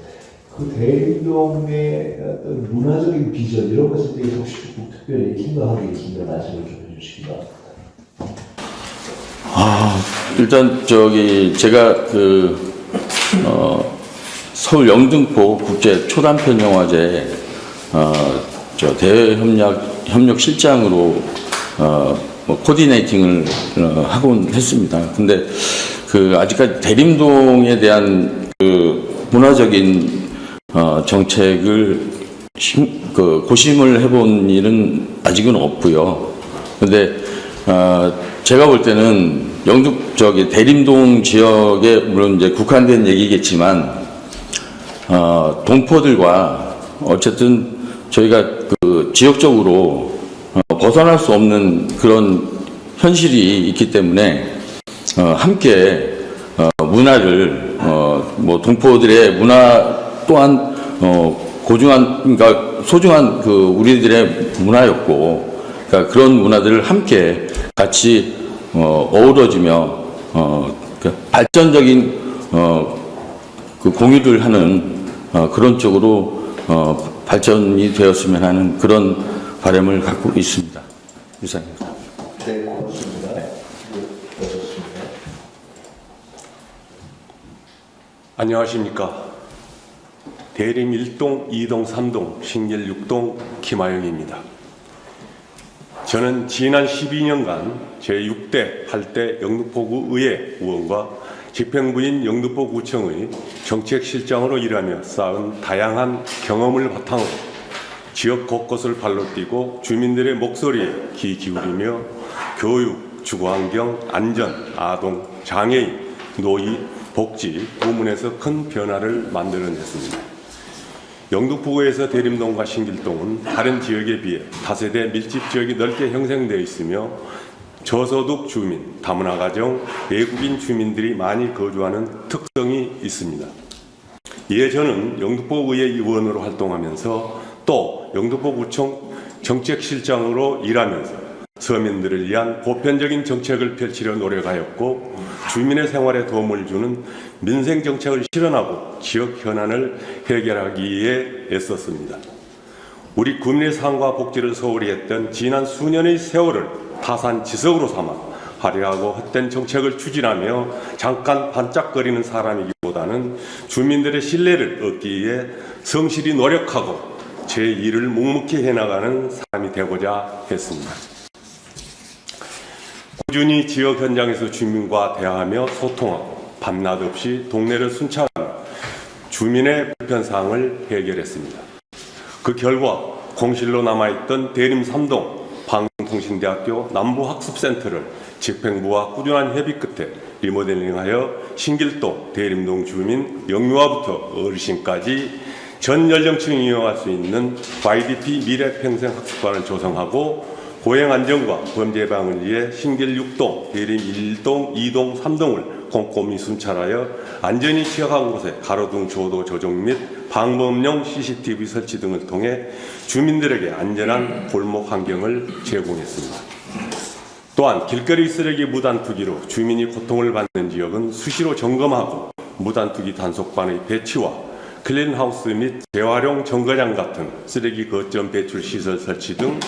그 대림동의 어떤 문화적인 비전 이런 것에 대해서 혹시 특별히 생각하고 계신가 말씀을 좀 해주시기 바랍니다. 일단 제가 서울 영등포 국제 초단편 영화제 대외 협력 실장으로 코디네이팅을 하곤 했습니다. 근데 아직까지 대림동에 대한 문화적인 정책을 고심을 해본 일은 아직은 없고요. 근데 제가 볼 때는 대림동 지역에 물론 이제 국한된 얘기겠지만 동포들과 어쨌든 저희가 지역적으로 벗어날 수 없는 그런 현실이 있기 때문에 함께 문화를 동포들의 문화 또한 그러니까 소중한 우리들의 문화였고 그러니까 그런 문화들을 함께 같이 어우러지며 발전적인 공유를 하는 그런 쪽으로 발전이 되었으면 하는 그런 바람을 갖고 있습니다. 이상입니다. 네, 고맙습니다. 안녕하십니까. 대림 1동, 2동, 3동, 신길 6동 김하영입니다. 저는 지난 12년간 제6대, 8대 영등포구 의회 의원과 집행부인 영등포구청의 정책실장으로 일하며 쌓은 다양한 경험을 바탕으로 지역 곳곳을 발로 뛰고 주민들의 목소리에 귀 기울이며 교육, 주거환경, 안전, 아동, 장애인, 노인, 복지 부문에서 큰 변화를 만들어냈습니다. 영등포구에서 대림동과 신길동은 다른 지역에 비해 다세대 밀집 지역이 넓게 형성되어 있으며 저소득 주민, 다문화 가정, 외국인 주민들이 많이 거주하는 특성이 있습니다. 이에 저는 영등포의회 의원으로 활동하면서 또 영등포구청 정책실장으로 일하면서 서민들을 위한 보편적인 정책을 펼치려 노력하였고 주민의 생활에 도움을 주는 민생 정책을 실현하고 지역 현안을 해결하기 위해 애썼습니다. 우리 국민의 삶과 복지를 소홀히 했던 지난 수년의 세월을 타산지석으로 삼아 화려하고 헛된 정책을 추진하며 잠깐 반짝거리는 사람이기보다는 주민들의 신뢰를 얻기 위해 성실히 노력하고 제 일을 묵묵히 해나가는 사람이 되고자 했습니다. 꾸준히 지역 현장에서 주민과 대화하며 소통하고 밤낮 없이 동네를 순찰하며 주민의 불편사항을 해결했습니다. 그 결과 공실로 남아있던 대림 3동 방송통신대학교 남부학습센터를 집행부와 꾸준한 협의 끝에 리모델링하여 신길동, 대림동 주민, 영유아부터 어르신까지 전 연령층이 이용할 수 있는 YDP 미래평생학습관을 조성하고 고행안전과 범죄 예방을 위해 신길 6동, 대림 1동, 2동, 3동을 꼼꼼히 순찰하여 안전이 취약한 곳에 가로등 조도 조정 및 방범용 CCTV 설치 등을 통해 주민들에게 안전한 골목 환경을 제공했습니다. 또한 길거리 쓰레기 무단 투기로 주민이 고통을 받는 지역은 수시로 점검하고 무단 투기 단속반의 배치와 클린하우스 및 재활용 정거장 같은 쓰레기 거점 배출 시설 설치 등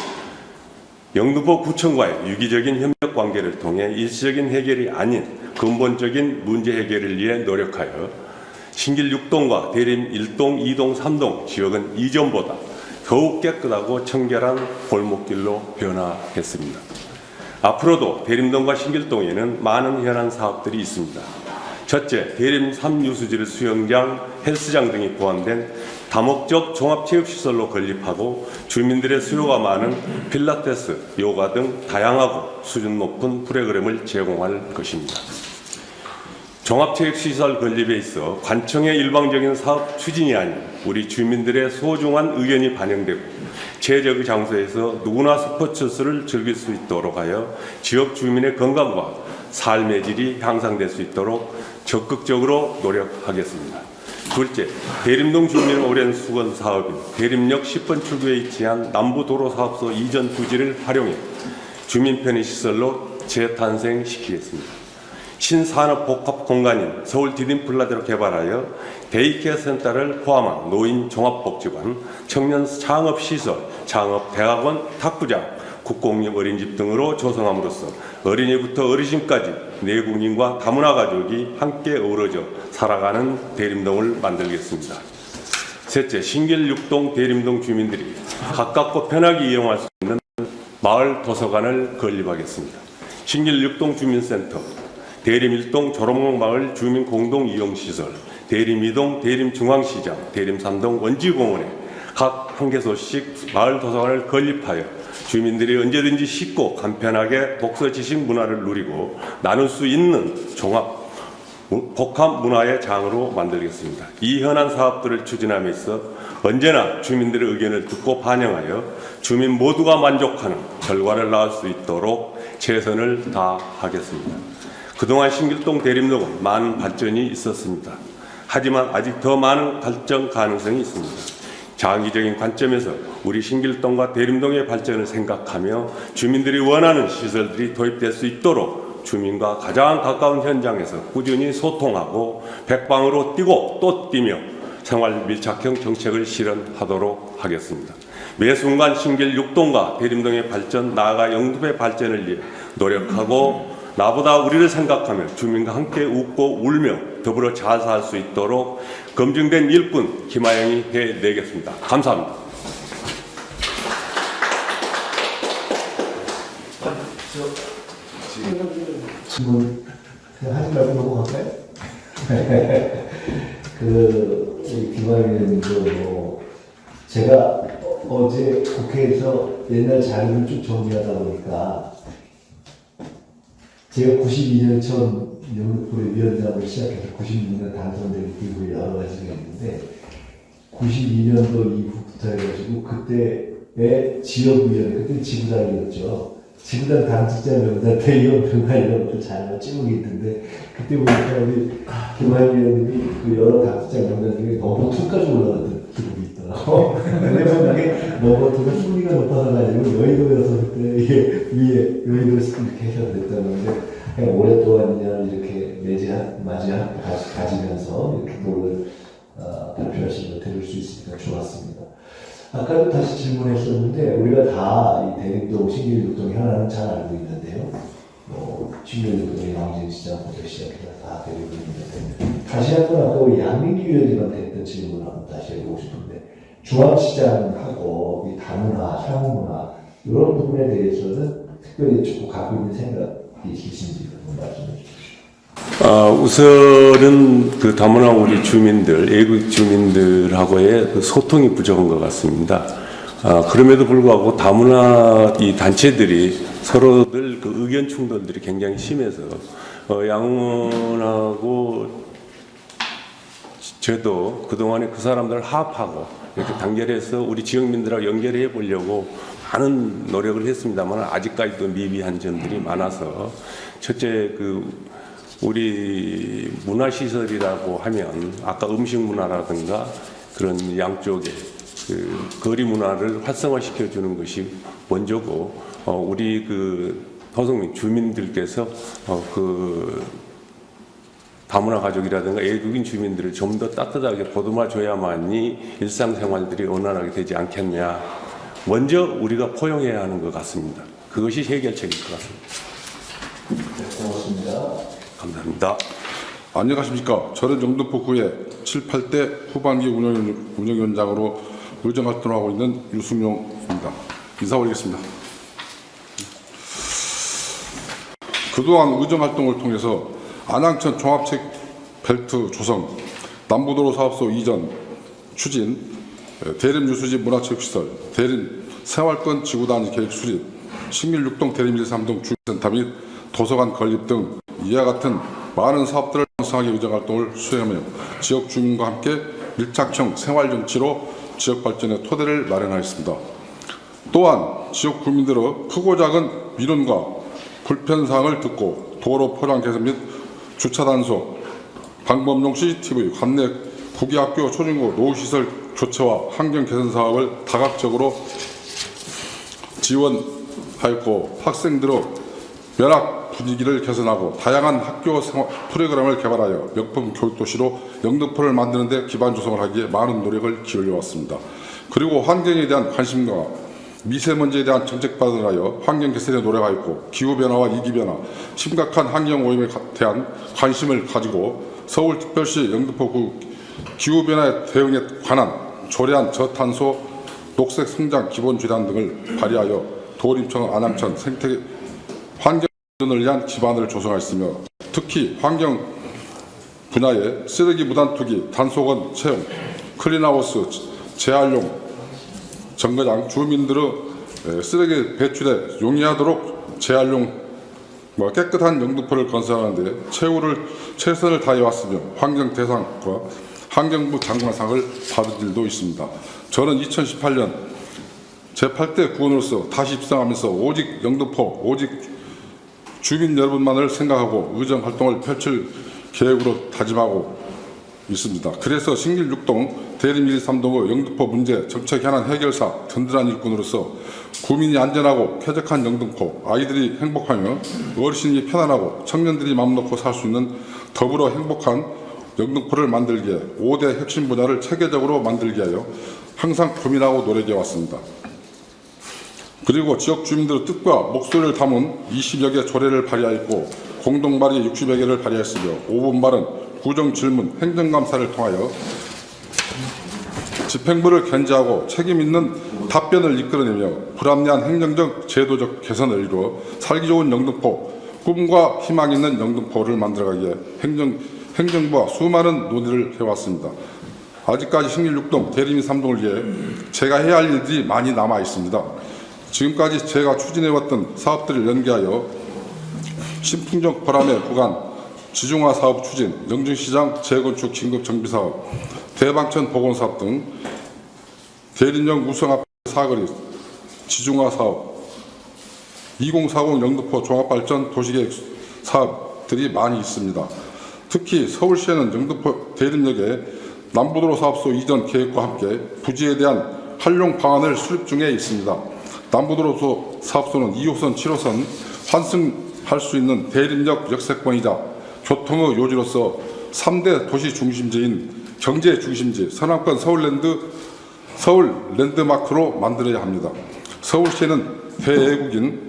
영등포 구청과의 유기적인 협력 관계를 통해 일시적인 해결이 아닌 근본적인 문제 해결을 위해 노력하여 신길 6동과 대림 1동, 2동, 3동 지역은 이전보다 더욱 깨끗하고 청결한 골목길로 변화했습니다. 앞으로도 대림동과 신길동에는 많은 현안 사업들이 있습니다. 첫째, 대림 3유수질 수영장, 헬스장 등이 포함된 다목적 종합체육시설로 건립하고 주민들의 수요가 많은 필라테스, 요가 등 다양하고 수준 높은 프로그램을 제공할 것입니다. 종합체육시설 건립에 있어 관청의 일방적인 사업 추진이 아닌 우리 주민들의 소중한 의견이 반영되고 최적의 장소에서 누구나 스포츠를 즐길 수 있도록 하여 지역 주민의 건강과 삶의 질이 향상될 수 있도록 적극적으로 노력하겠습니다. 둘째, 대림동 주민의 오랜 수건 사업인 대림역 10번 출구에 위치한 남부도로사업소 이전 부지를 활용해 주민 편의시설로 재탄생시키겠습니다. 신산업복합공간인 서울 디딤플라자로 개발하여 데이케어 센터를 포함한 노인 종합복지관, 청년 창업시설, 창업대학원, 탁구장, 국공립 어린이집 등으로 조성함으로써 어린이부터 어르신까지 내국인과 다문화 가족이 함께 어우러져 살아가는 대림동을 만들겠습니다. 셋째, 신길 6동 대림동 주민들이 가깝고 편하게 이용할 수 있는 마을 도서관을 건립하겠습니다. 신길 6동 주민센터, 대림 1동 조롱마을 주민 공동 이용시설, 대림 2동 대림 중앙시장, 대림 3동 원지공원에 각 한 개소씩 마을 도서관을 건립하여 주민들이 언제든지 쉽고 간편하게 독서 지식 문화를 누리고 나눌 수 있는 종합 복합 문화의 장으로 만들겠습니다. 이 현안 사업들을 추진함에 있어 언제나 주민들의 의견을 듣고 반영하여 주민 모두가 만족하는 결과를 낳을 수 있도록 최선을 다하겠습니다. 그동안 신길동 대림동은 많은 발전이 있었습니다. 하지만 아직 더 많은 발전 가능성이 있습니다. 장기적인 관점에서 우리 신길동과 대림동의 발전을 생각하며 주민들이 원하는 시설들이 도입될 수 있도록 주민과 가장 가까운 현장에서 꾸준히 소통하고 백방으로 뛰고 또 뛰며 생활 밀착형 정책을 실현하도록 하겠습니다. 매 순간 신길 6동과 대림동의 발전, 나아가 영등포의 발전을 위해 노력하고 나보다 우리를 생각하며 주민과 함께 웃고 울며 더불어 잘 살 수 있도록 검증된 일꾼 김하영이 해내겠습니다. 감사합니다. 질문 하지 말고 넘어갈까요? 김학의원님도 제가 어제 국회에서 옛날 자료를 쭉 정리하다 보니까 제가 92년 처음 영등포의 위원장으로 시작해서 96년 당선된 이후에 여러 가지가 있는데 92년도 이후부터 해가지고 그때의 지역위원회, 그때 지구당이었죠. 지구당 당직자 명단 대의원 명단 이런 것도 잘 찍은 게 있는데 그때 보니까 우리 김학의 의원님이 그 여러 당직자 명단 중에 넘버2까지 올라갔던 기록이 있더라고. 왜냐면 이게 넘버2가 순위가 높아서가 아니고 여의도여서 그때 이게 위에 여의도에서 이렇게 해서 됐다는데 그냥 오랫동안 그냥 이렇게 가지면서 이렇게 노를 발표하신 거 들을 수 있으니까 좋았습니다. 아까도 다시 질문했었는데 우리가 다 이 대림동, 신길육동 현안은 잘 알고 있는데요. 신길육동의 왕진시장부터 시작해서 다 데리고 있는데 다시 한번 아까 우리 양민기 위원님한테 했던 질문을 한번 다시 해보고 싶은데 중앙시장하고 이 다문화, 향후문화 이런 부분에 대해서는 특별히 조금 갖고 있는 생각이 있으신지 한번 말씀해 주십시오. 우선은 그 다문화 우리 주민들, 애국 주민들하고의 그 소통이 부족한 것 같습니다. 그럼에도 불구하고 다문화 이 단체들이 서로들 그 의견 충돌들이 굉장히 심해서 양원하고 저도 그동안에 그 사람들을 합하고 이렇게 단결해서 우리 지역민들하고 연결해 보려고 많은 노력을 했습니다만 아직까지도 미비한 점들이 많아서 첫째 우리 문화시설이라고 하면 아까 음식 문화라든가 그런 양쪽에 거리 문화를 활성화시켜 주는 것이 먼저고 우리 토성민 주민들께서 다문화 가족이라든가 애국인 주민들을 좀 더 따뜻하게 보듬어 줘야만이 일상생활들이 원활하게 되지 않겠냐. 먼저 우리가 포용해야 하는 것 같습니다. 그것이 해결책일 것 같습니다. 네, 고맙습니다. 감사합니다. 안녕하십니까. 저는 영등포구의 7, 8대 후반기 운영위원장으로 의정활동하고 있는 유승용입니다. 인사 올리겠습니다. 그동안 의정활동을 통해서 안양천 종합책 벨트 조성, 남부도로 사업소 이전 추진, 대림 유수지 문화체육시설, 대림 생활권 지구단위 계획 수립, 신길육동 대림 1, 3동 주민센터 및 도서관 건립 등 이와 같은 많은 사업들을 활성화하기 의정활동을 수행하며 지역 주민과 함께 밀착형 생활정치로 지역 발전의 토대를 마련하였습니다. 또한 지역 주민들의 크고 작은 민원과 불편사항을 듣고 도로 포장 개선 및 주차 단속, 방범용 CCTV, 관내 구기학교 초중고 노후시설 교체와 환경 개선 사업을 다각적으로 지원하였고 학생들의 면학 분위기를 개선하고 다양한 학교 프로그램을 개발하여 명품 교육도시로 영등포를 만드는 데 기반 조성을 하기에 많은 노력을 기울여왔습니다. 그리고 환경에 대한 관심과 미세먼지에 대한 정책 발전하여 환경 개선에 노력하였고 기후변화와 이기변화, 심각한 환경오염에 대한 관심을 가지고 서울특별시 영등포구 기후변화에 대응에 관한 조례안 저탄소 녹색 성장 기본주의안 등을 발의하여 도림청, 안양천 생태 환경 발전을 위한 기반을 조성하였으며 특히 환경 분야에 쓰레기 무단 투기, 단속원 채용, 클린하우스 재활용 정거장 주민들의 쓰레기 배출에 용이하도록 재활용 깨끗한 영등포를 건설하는 데 최선을 다해왔으며 환경대상과 환경부 장관상을 받은 일도 있습니다. 저는 2018년 제8대 구원으로서 다시 입성하면서 오직 영등포, 오직 주민 여러분만을 생각하고 의정활동을 펼칠 계획으로 다짐하고 있습니다. 그래서 신길육동, 대림 1, 3동의 영등포 문제 정책 현안 해결사 든든한 일꾼으로서 구민이 안전하고 쾌적한 영등포, 아이들이 행복하며 어르신이 편안하고 청년들이 마음 놓고 살 수 있는 더불어 행복한 영등포를 만들기 위해 5대 핵심 분야를 체계적으로 만들기 위하여 항상 고민하고 노력해 왔습니다. 그리고 지역 주민들의 뜻과 목소리를 담은 20여 개 조례를 발의하였고 공동 발의 60여 개를 발의했으며 5분 발언, 구정 질문, 행정감사를 통하여 집행부를 견제하고 책임 있는 답변을 이끌어내며 불합리한 행정적, 제도적 개선을 이루어 살기 좋은 영등포, 꿈과 희망 있는 영등포를 만들어가기에 행정부와 수많은 논의를 해왔습니다. 아직까지 신길 6동, 대림이 3동을 위해 제가 해야 할 일들이 많이 남아 있습니다. 지금까지 제가 추진해왔던 사업들을 연계하여 신풍적 보람의 구간, 지중화 사업 추진, 영등시장 재건축 긴급 정비 사업, 대방천 보건사업 등 대림역 우성 앞 사거리 지중화 사업, 2040 영등포 종합발전 도시계획 사업들이 많이 있습니다. 특히 서울시에는 영등포 대림역에 남부도로 사업소 이전 계획과 함께 부지에 대한 활용 방안을 수립 중에 있습니다. 남부도로 사업소는 2호선, 7호선 환승할 수 있는 대림역 역세권이자 교통의 요지로서 3대 도시 중심지인 경제 중심지 서남권 서울 랜드마크로 만들어야 합니다. 서울시에는 대외국인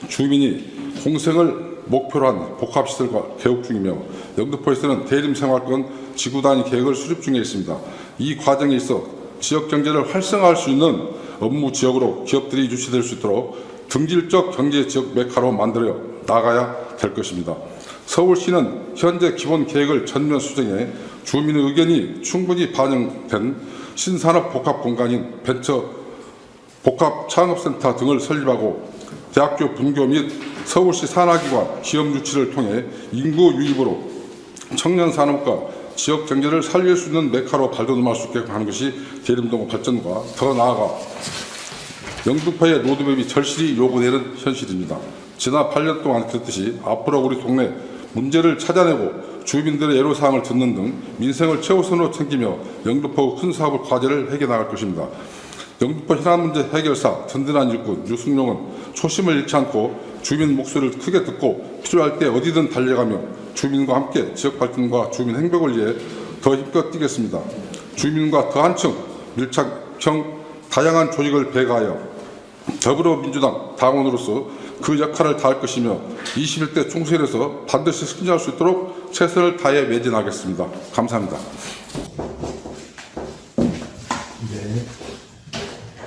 주민이 공생을 목표로 한 복합시설과 개혁 중이며 영등포에서는 대림생활권 지구단위 계획을 수립 중에 있습니다. 이 과정에 있어 지역 경제를 활성화할 수 있는 업무 지역으로 기업들이 유치될 수 있도록 등질적 경제 지역 메카로 만들어 나가야 될 것입니다. 서울시는 현재 기본 계획을 전면 수정해 주민의 의견이 충분히 반영된 신산업 복합 공간인 벤처 복합 창업센터 등을 설립하고 대학교 분교 및 서울시 산하기관 기업 유치를 통해 인구 유입으로 청년 산업과 지역 경제를 살릴 수 있는 메카로 발돋움할 수 있게 하는 것이 대림동 발전과 더 나아가 영등포의 로드맵이 절실히 요구되는 현실입니다. 지난 8년 동안 그랬듯이 앞으로 우리 동네 문제를 찾아내고 주민들의 애로사항을 듣는 등 민생을 최우선으로 챙기며 영등포 큰 사업을 과제를 해결나갈 것입니다. 영등포 현안 문제 해결사 든든한 일꾼 유승용은 초심을 잃지 않고 주민 목소리를 크게 듣고 필요할 때 어디든 달려가며 주민과 함께 지역 발전과 주민 행복을 위해 더 힘껏 뛰겠습니다. 주민과 더 한층 밀착형 다양한 조직을 배가하여 더불어민주당 당원으로서 그 역할을 다할 것이며 21대 총선에서 반드시 승리할 수 있도록 최선을 다해 매진하겠습니다. 감사합니다. 네.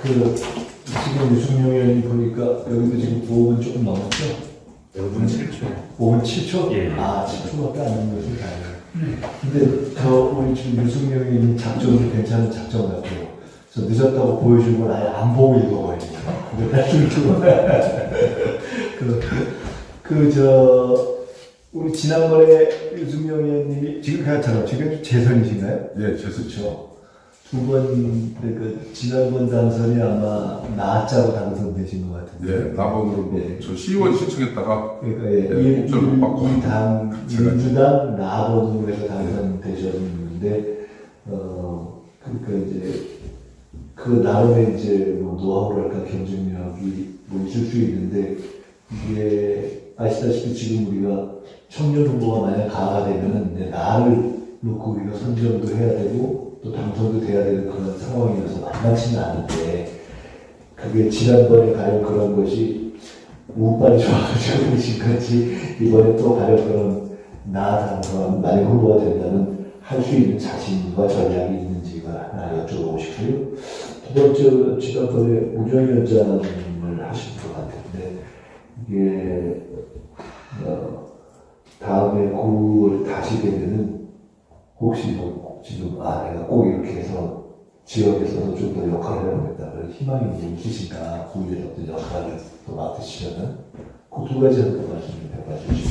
지금 유승용 의원님 보니까 여기도 지금 5분 조금 넘었죠? 5분 7초. 5분 7초? 예. 아, 7초밖에 안 남은 것이 다행이에요. 근데 우리 지금 유승용 의원님 작전도 괜찮은 작전 같아요. 저 늦었다고 보여준 걸 아예 안 보고 읽어버리니까. 우리 지난번에 유승용 의원님이 지금 재선이신가요? 예, 재선. 그렇죠. 두 번, 지난번 당선이 아마 나자로 당선되신 것 같은데. 예, 나번으로 네. 저 시의원 신청했다가 그러니까 목표를 못 받고 민주당 나번으로 해서 당선되셨는데, 그러니까 이제 그 나름의 이제 뭐 노하우랄까 경쟁력이 뭐 있을 수 있는데 이게 아시다시피 지금 우리가 청년 후보가 만약 가가 되면은 나를 놓고 우리가 선정도 해야 되고 또 당선도 돼야 되는 그런 상황이어서 만만치는 않은데 그게 지난번에 과연 그런 것이 운빨이 좋아가지고 그러신 건지 이번에 또 과연 그런 나 당선 만약 후보가 된다면 할 수 있는 자신과 전략이 있는지가 하나 여쭤보고 싶고요. 두 번째, 지난번에 운영위원장을 하신 것 같은데, 이게, 다음에 구를 다시게 되면, 혹시 뭐, 지금, 내가 꼭 이렇게 해서 지역에서도 좀 더 역할을 해보겠다. 그런 희망이 있으신가, 구의 어떤 역할을 또 맡으시려면, 그 두 가지 한번 말씀 좀 해봐주시죠.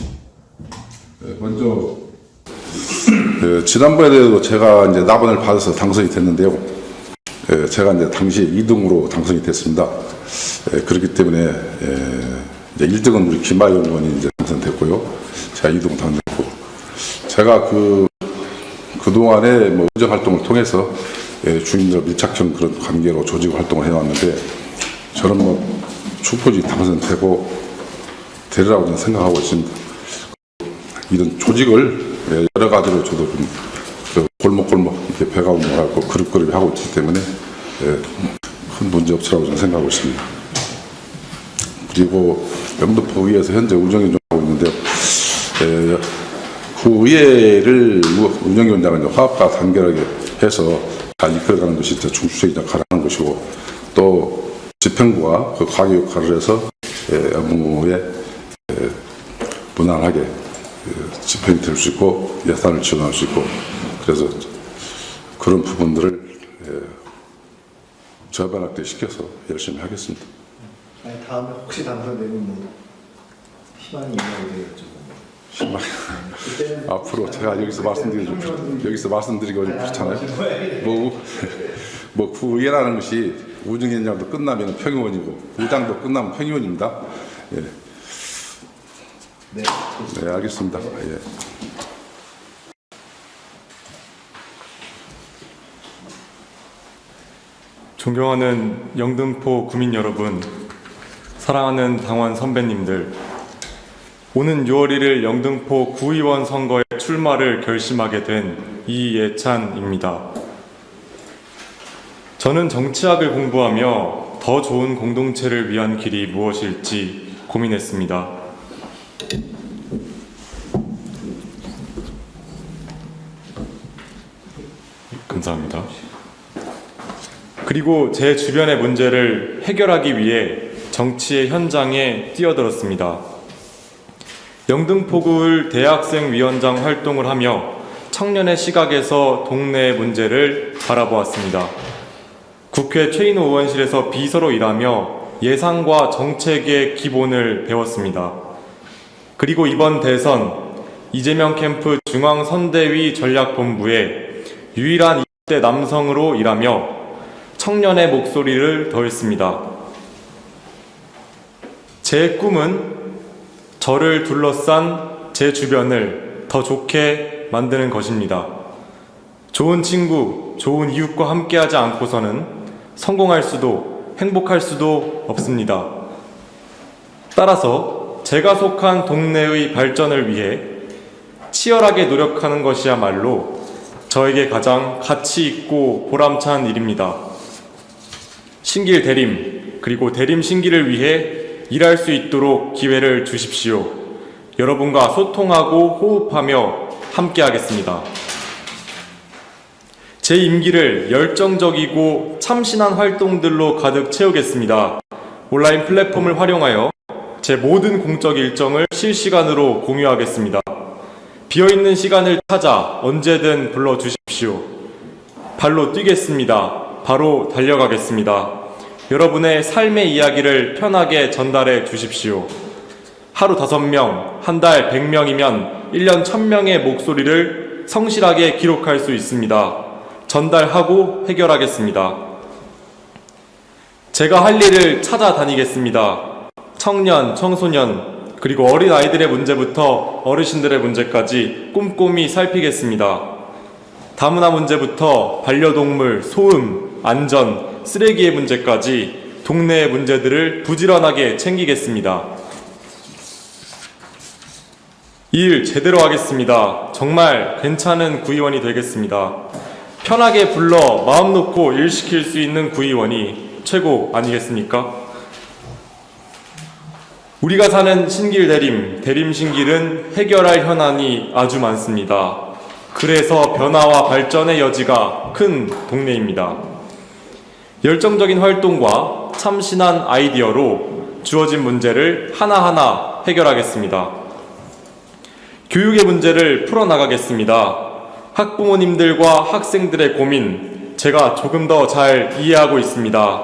네, 먼저, 지난번에도 제가 이제 나번을 받아서 당선이 됐는데요. 제가 이제 당시 2등으로 당선이 됐습니다. 그렇기 때문에 이제 1등은 우리 김하영 의원이 이제 당선됐고요. 제가 2등 당선됐고, 제가 그동안에 뭐 의정 활동을 통해서 주민들 밀착형 그런 관계로 조직 활동을 해왔는데, 저는 뭐 충분히 당선되고 되리라고 저는 생각하고 있습니다. 이런 조직을 여러 가지로 저도 좀 골목골목 이렇게 배가 운동하고 그룹 하고 있기 때문에 큰 문제 없으라고 저는 생각하고 있습니다. 그리고 영등포 의회에서 현재 운영위원장하고 있는데요. 그 의회를 운영위원장은 화합과 단결하게 해서 잘 이끌어가는 것이 중추적인 역할을 하는 것이고, 또 집행부가 그 과기 역할을 해서 업무에 무난하게 집행이 될 수 있고 예산을 지원할 수 있고 그래서 그런 부분들을 저변학대 시켜서 열심히 하겠습니다. 아니, 다음에 혹시 당선되면 뭐 희망이 있냐고 희망. 앞으로 제가 여기서 말씀드리기 좀 그렇잖아요. 뭐 구의회라는 것이 우중현장도 끝나면 평의원이고 부장도 끝나면 평의원입니다. 예. 네, 알겠습니다. 예. 존경하는 영등포 구민 여러분, 사랑하는 당원 선배님들, 오는 6월 1일 영등포 구의원 선거에 출마를 결심하게 된 이예찬입니다. 저는 정치학을 공부하며 더 좋은 공동체를 위한 길이 무엇일지 고민했습니다. 감사합니다. 그리고 제 주변의 문제를 해결하기 위해 정치의 현장에 뛰어들었습니다. 영등포구을 대학생위원장 활동을 하며 청년의 시각에서 동네의 문제를 바라보았습니다. 국회 최인호 의원실에서 비서로 일하며 예산과 정책의 기본을 배웠습니다. 그리고 이번 대선 이재명 캠프 중앙선대위 전략본부에 유일한 20대 남성으로 일하며 청년의 목소리를 더했습니다. 제 꿈은 저를 둘러싼 제 주변을 더 좋게 만드는 것입니다. 좋은 친구, 좋은 이웃과 함께하지 않고서는 성공할 수도 행복할 수도 없습니다. 따라서 제가 속한 동네의 발전을 위해 치열하게 노력하는 것이야말로 저에게 가장 가치 있고 보람찬 일입니다. 신길 대림, 그리고 대림 신길을 위해 일할 수 있도록 기회를 주십시오. 여러분과 소통하고 호흡하며 함께하겠습니다. 제 임기를 열정적이고 참신한 활동들로 가득 채우겠습니다. 온라인 플랫폼을 활용하여 제 모든 공적 일정을 실시간으로 공유하겠습니다. 비어있는 시간을 찾아 언제든 불러주십시오. 발로 뛰겠습니다. 바로 달려가겠습니다. 여러분의 삶의 이야기를 편하게 전달해 주십시오. 하루 5명, 한 달 100명이면 1년 1000명의 목소리를 성실하게 기록할 수 있습니다. 전달하고 해결하겠습니다. 제가 할 일을 찾아다니겠습니다. 청년, 청소년, 그리고 어린 아이들의 문제부터 어르신들의 문제까지 꼼꼼히 살피겠습니다. 다문화 문제부터 반려동물, 소음, 안전, 쓰레기의 문제까지 동네의 문제들을 부지런하게 챙기겠습니다. 일 제대로 하겠습니다. 정말 괜찮은 구의원이 되겠습니다. 편하게 불러 마음 놓고 일 시킬 수 있는 구의원이 최고 아니겠습니까? 우리가 사는 신길 대림 신길은 해결할 현안이 아주 많습니다. 그래서 변화와 발전의 여지가 큰 동네입니다. 열정적인 활동과 참신한 아이디어로 주어진 문제를 하나하나 해결하겠습니다. 교육의 문제를 풀어나가겠습니다. 학부모님들과 학생들의 고민, 제가 조금 더 잘 이해하고 있습니다.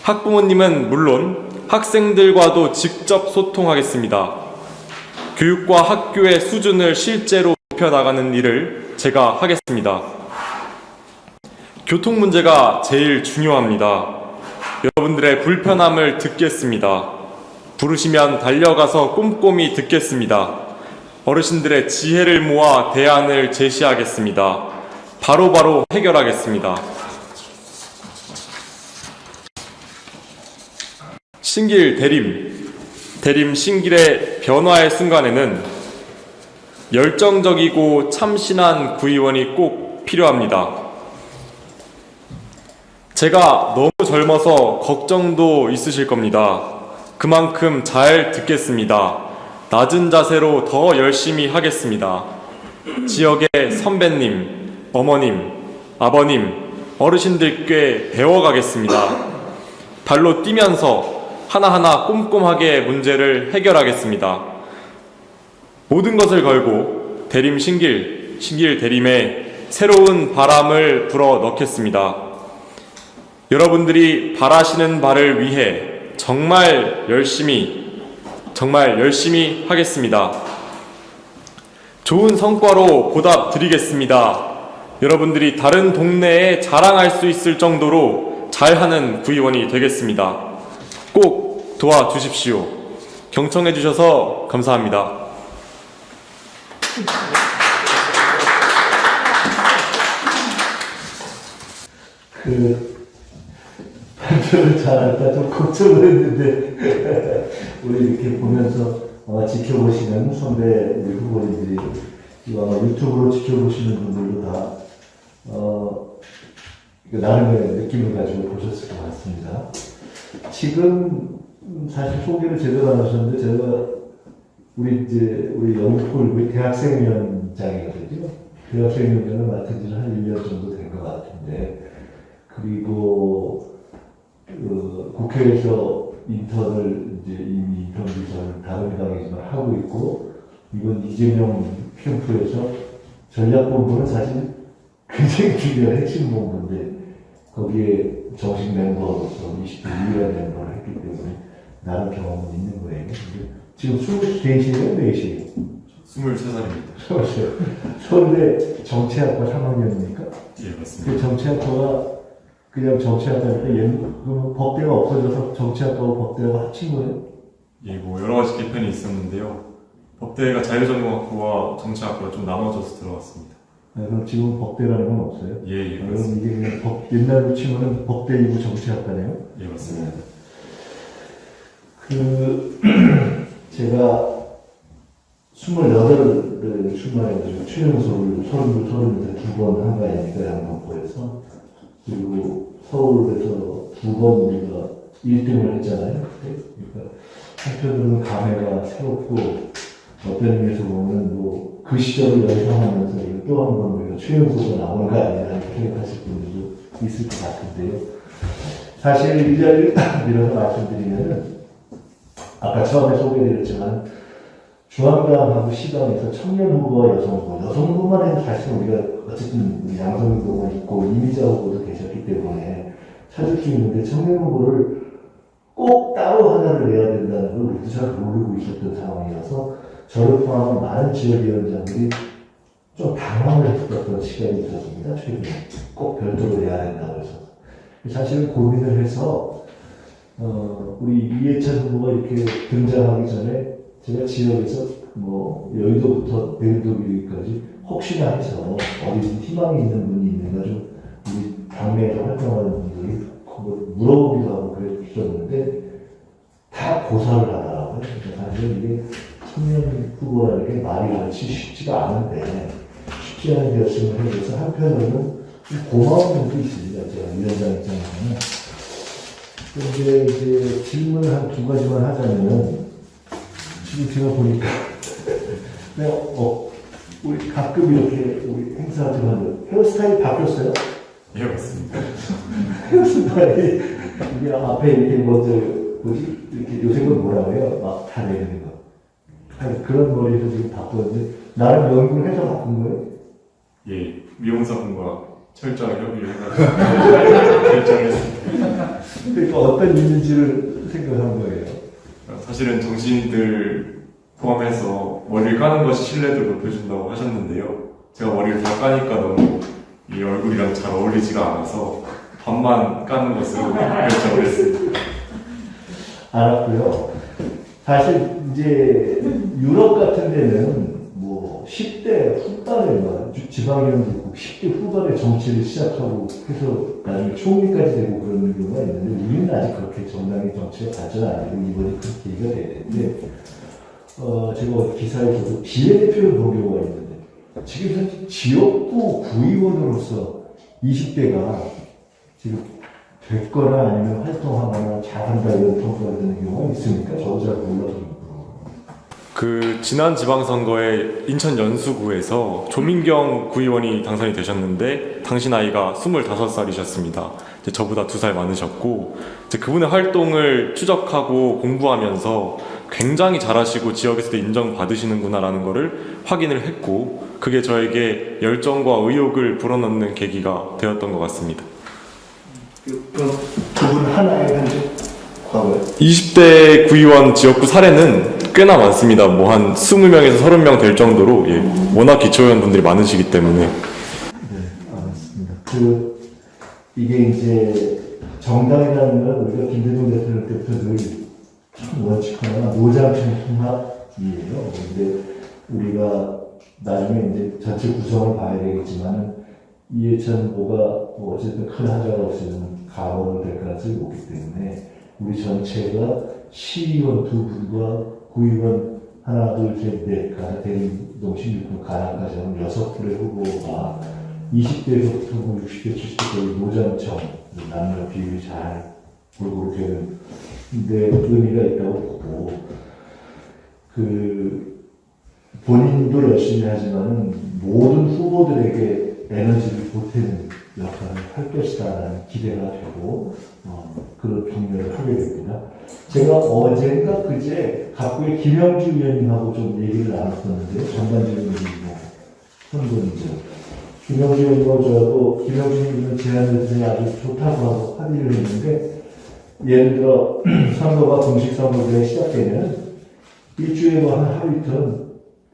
학부모님은 물론 학생들과도 직접 소통하겠습니다. 교육과 학교의 수준을 실제로 높여나가는 일을 제가 하겠습니다. 교통 문제가 제일 중요합니다. 여러분들의 불편함을 듣겠습니다. 부르시면 달려가서 꼼꼼히 듣겠습니다. 어르신들의 지혜를 모아 대안을 제시하겠습니다. 바로바로 해결하겠습니다. 신길 대림 신길의 변화의 순간에는 열정적이고 참신한 구의원이 꼭 필요합니다. 제가 너무 젊어서 걱정도 있으실 겁니다. 그만큼 잘 듣겠습니다. 낮은 자세로 더 열심히 하겠습니다. 지역의 선배님, 어머님, 아버님, 어르신들께 배워가겠습니다. 발로 뛰면서 하나하나 꼼꼼하게 문제를 해결하겠습니다. 모든 것을 걸고 대림 신길 대림에 새로운 바람을 불어 넣겠습니다. 여러분들이 바라시는 바를 위해 정말 열심히 하겠습니다. 좋은 성과로 보답드리겠습니다. 여러분들이 다른 동네에 자랑할 수 있을 정도로 잘하는 구의원이 되겠습니다. 꼭 도와주십시오. 경청해 주셔서 감사합니다. 발표를 잘할까 좀 걱정을 했는데 우리 이렇게 보면서 지켜보시는 선배 우리 후보님들이 아마 유튜브로 지켜보시는 분들도 다 나름의 느낌을 가지고 보셨을 것 같습니다. 지금 사실 소개를 제대로 안 하셨는데 제가 우리 영국골 우리 대학생위원장이거든요. 대학생위원장을 맡은 지는 한 1년 정도 된 것 같은데, 그리고 국회에서 인턴을 이미 인턴 비서를 다른 당이지만 하고 있고, 이번 이재명 캠프에서 전략본부는 사실 굉장히 중요한 핵심 본부인데 거기에 정식 멤버로서 20대 유일한 멤버를 했기 때문에 나름 경험은 있는 거예요. 근데 지금 23시에요? 4시에요? 23살입니다. 서울대 정치학과 3학년입니까? 예, 맞습니다. 그 정치학과가 그냥 정치학과니까 법대가 없어져서 정치학과와 법대가 합친 거예요? 예, 뭐 여러 가지 개편이 있었는데요. 법대가 자유전공학부와 정치학부가 좀 나눠져서 들어갔습니다. 네, 그럼 지금 법대라는 건 없어요? 예, 그럼 맞습니다. 이게 그냥 옛날로 치면은 법대이고 정치학과네요? 예, 맞습니다. 제가 28을 출마해가지고 최연소를 32번 한 거 아닙니까, 양동포에서. 그리고 서울에서 2번 우리가 1등을 했잖아요. 그러니까 한편으로는 감회가 새롭고, 어떤 의미에서 보면 그 시절을 연상하면서 또 한 번 우리가 최연소가 나오는 거 아니냐 이렇게 생각하실 분들도 있을 것 같은데요. 사실 이 자리를 밀어서 말씀드리면은, 아까 처음에 소개드렸지만 중앙당하고 시당에서 청년 후보와 여성 후보만 해도 사실 우리가 어쨌든 양성 후보가 있고 이미자 후보도 계셨기 때문에 찾을 수 있는데 청년 후보를 꼭 따로 하나를 내야 된다는 걸 우리도 잘 모르고 있었던 상황이어서 저를 포함한 많은 지역위원장들이 좀 당황을 했었던 시간이 있었습니다. 최근에 꼭 별도로 내야 된다고 해서 사실은 고민을 해서 우리 이해찬 후보가 이렇게 등장하기 전에 제가 지역에서 여의도부터 내일도까지 혹시나 해서 어디 희망이 있는 분이 있는가 좀 우리 당내에서 활동하는 분들이 물어보기도 하고 그랬었는데 다 고사를 하더라고요. 그러니까 사실 이게 청년 후보라는 게 말이 그렇지 쉽지가 않은데 쉽지 않은 결심을 해줘서 한편으로는 고마운 면도 있습니다. 제가 위원장 입장에서는. 그런데 이제 질문을 한 2가지만 하자면, 지금 제가 보니까, 우리 가끔 이렇게 우리 행사 들어가면 헤어스타일 바뀌었어요? 예, 맞습니다. 헤어스타일이, 이게 앞에 이렇게 먼저, 이렇게 요새는 뭐라고 해요? 막 다 내리는 거. 그런 머리에서 지금 바꿨는데, 나름 연구를 해서 바꾼 거예요? 예, 미용사분과 철저하게 협의를 해가지고 결정했습니다. 그러니까 어떤 이미지를 생각한 거예요? 사실은 정치인들 포함해서 머리를 까는 것이 신뢰도를 높여준다고 하셨는데요. 제가 머리를 다 까니까 너무 이 얼굴이랑 잘 어울리지가 않아서 반만 까는 것으로 결정을 했습니다. 알았고요. 사실 이제 유럽 같은 데는 10대 후반에 지방의원도 10대 후반에 정치를 시작하고 해서 나중에 총리까지 되고 그런 경우가 있는데 우리는 아직 그렇게 정당의 정치가 발전 안 되고 이번에 그런 계기가 되는데 제가 기사에서도 비례대표를 본 경우가 있는데 지금 현재 지역구 구의원으로서 20대가 지금 됐거나 아니면 활동하거나 잘한다 이런 평가가 되는 경우가 있습니까? 저도 잘 몰라서. 그 지난 지방선거에 인천 연수구에서 조민경 구의원이 당선이 되셨는데 당시 나이가 25살이셨습니다. 이제 저보다 2살 많으셨고 이제 그분의 활동을 추적하고 공부하면서 굉장히 잘하시고 지역에서도 인정받으시는구나라는 거를 확인을 했고 그게 저에게 열정과 의욕을 불어넣는 계기가 되었던 것 같습니다. 그럼 두 분 하나의 현재 과거에 20대 구의원 지역구 사례는 꽤나 많습니다. 뭐 한 20명에서 30명 될 정도로 워낙 기초의원분들이 많으시기 때문에. 네, 알았습니다. 이게 이제 정당이라는 건 우리가 김대중 대통령 때부터 늘 원칙하나 노장층 통합이에요. 근데 우리가 나중에 이제 전체 구성을 봐야 되겠지만은 이해찬 후보가 뭐 어쨌든 큰 하자가 없으면 가원을 될 가능성이 높기 때문에 우리 전체가 시의원 2분과 구의원 하나, 둘, 셋, 넷, 대림동 16분 가남까지 하면 6분의 후보가 20대부터 60대, 70대까지 노장청 남녀 비율이 잘 골고루 되는 데 의미가 있다고 보고 본인도 열심히 하지만은 모든 후보들에게 에너지를 보태는 역할을 할 것이다라는 기대가 되고 그런 경례를 하게 됩니다. 제가 어젠가 그제 갑구의 김영주 의원님하고 좀 얘기를 나눴었는데 전반적인 선거인죠. 김영주 의원님하고 저하고 김영주 의원님은 제안을 아주 좋다고 하고 합의를 했는데 예를 들어 선거가 공식 선거가 시작되면 일주일에 한 하루 이틀은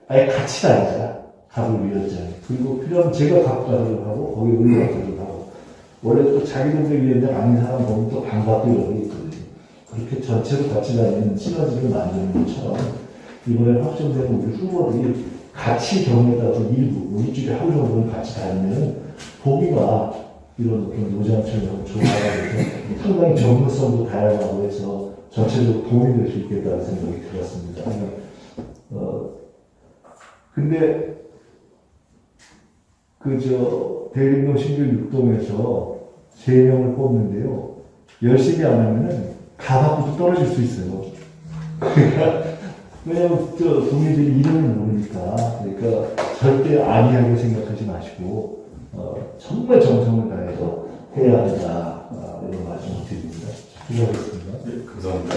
아예 같이 다니자. 각을 위원장. 그리고 필요하면 제가 갖고 가도록 하고, 거기 의뢰가 가도록 하고. 원래 또 자기 동네 위원장 아닌 사람 보면 또 반갑고 이런 게 있거든요. 그렇게 전체로 같이 다니는 시너지를 만드는 것처럼, 이번에 확정된 우리 후보들이 같이 경우에 따라서 일부, 일주일에 하루 정도는 같이 다니면, 보기가 이런 어떤 노장처럼 조화가 돼서 상당히 전문성도 다양하고 해서 전체적으로 도움이 될 수 있겠다는 생각이 들었습니다. 근데 대림동 신길 6동에서 3명을 뽑는데요. 열심히 안 하면은 가방부터 떨어질 수 있어요. 그러니까 왜냐면 국민들이 이름을 모르니까. 그러니까 절대 안이하게 생각하지 마시고 정말 정성을 다해서 해야 한다. 이런 말씀을 드립니다. 수고하셨습니다. 네, 감사합니다.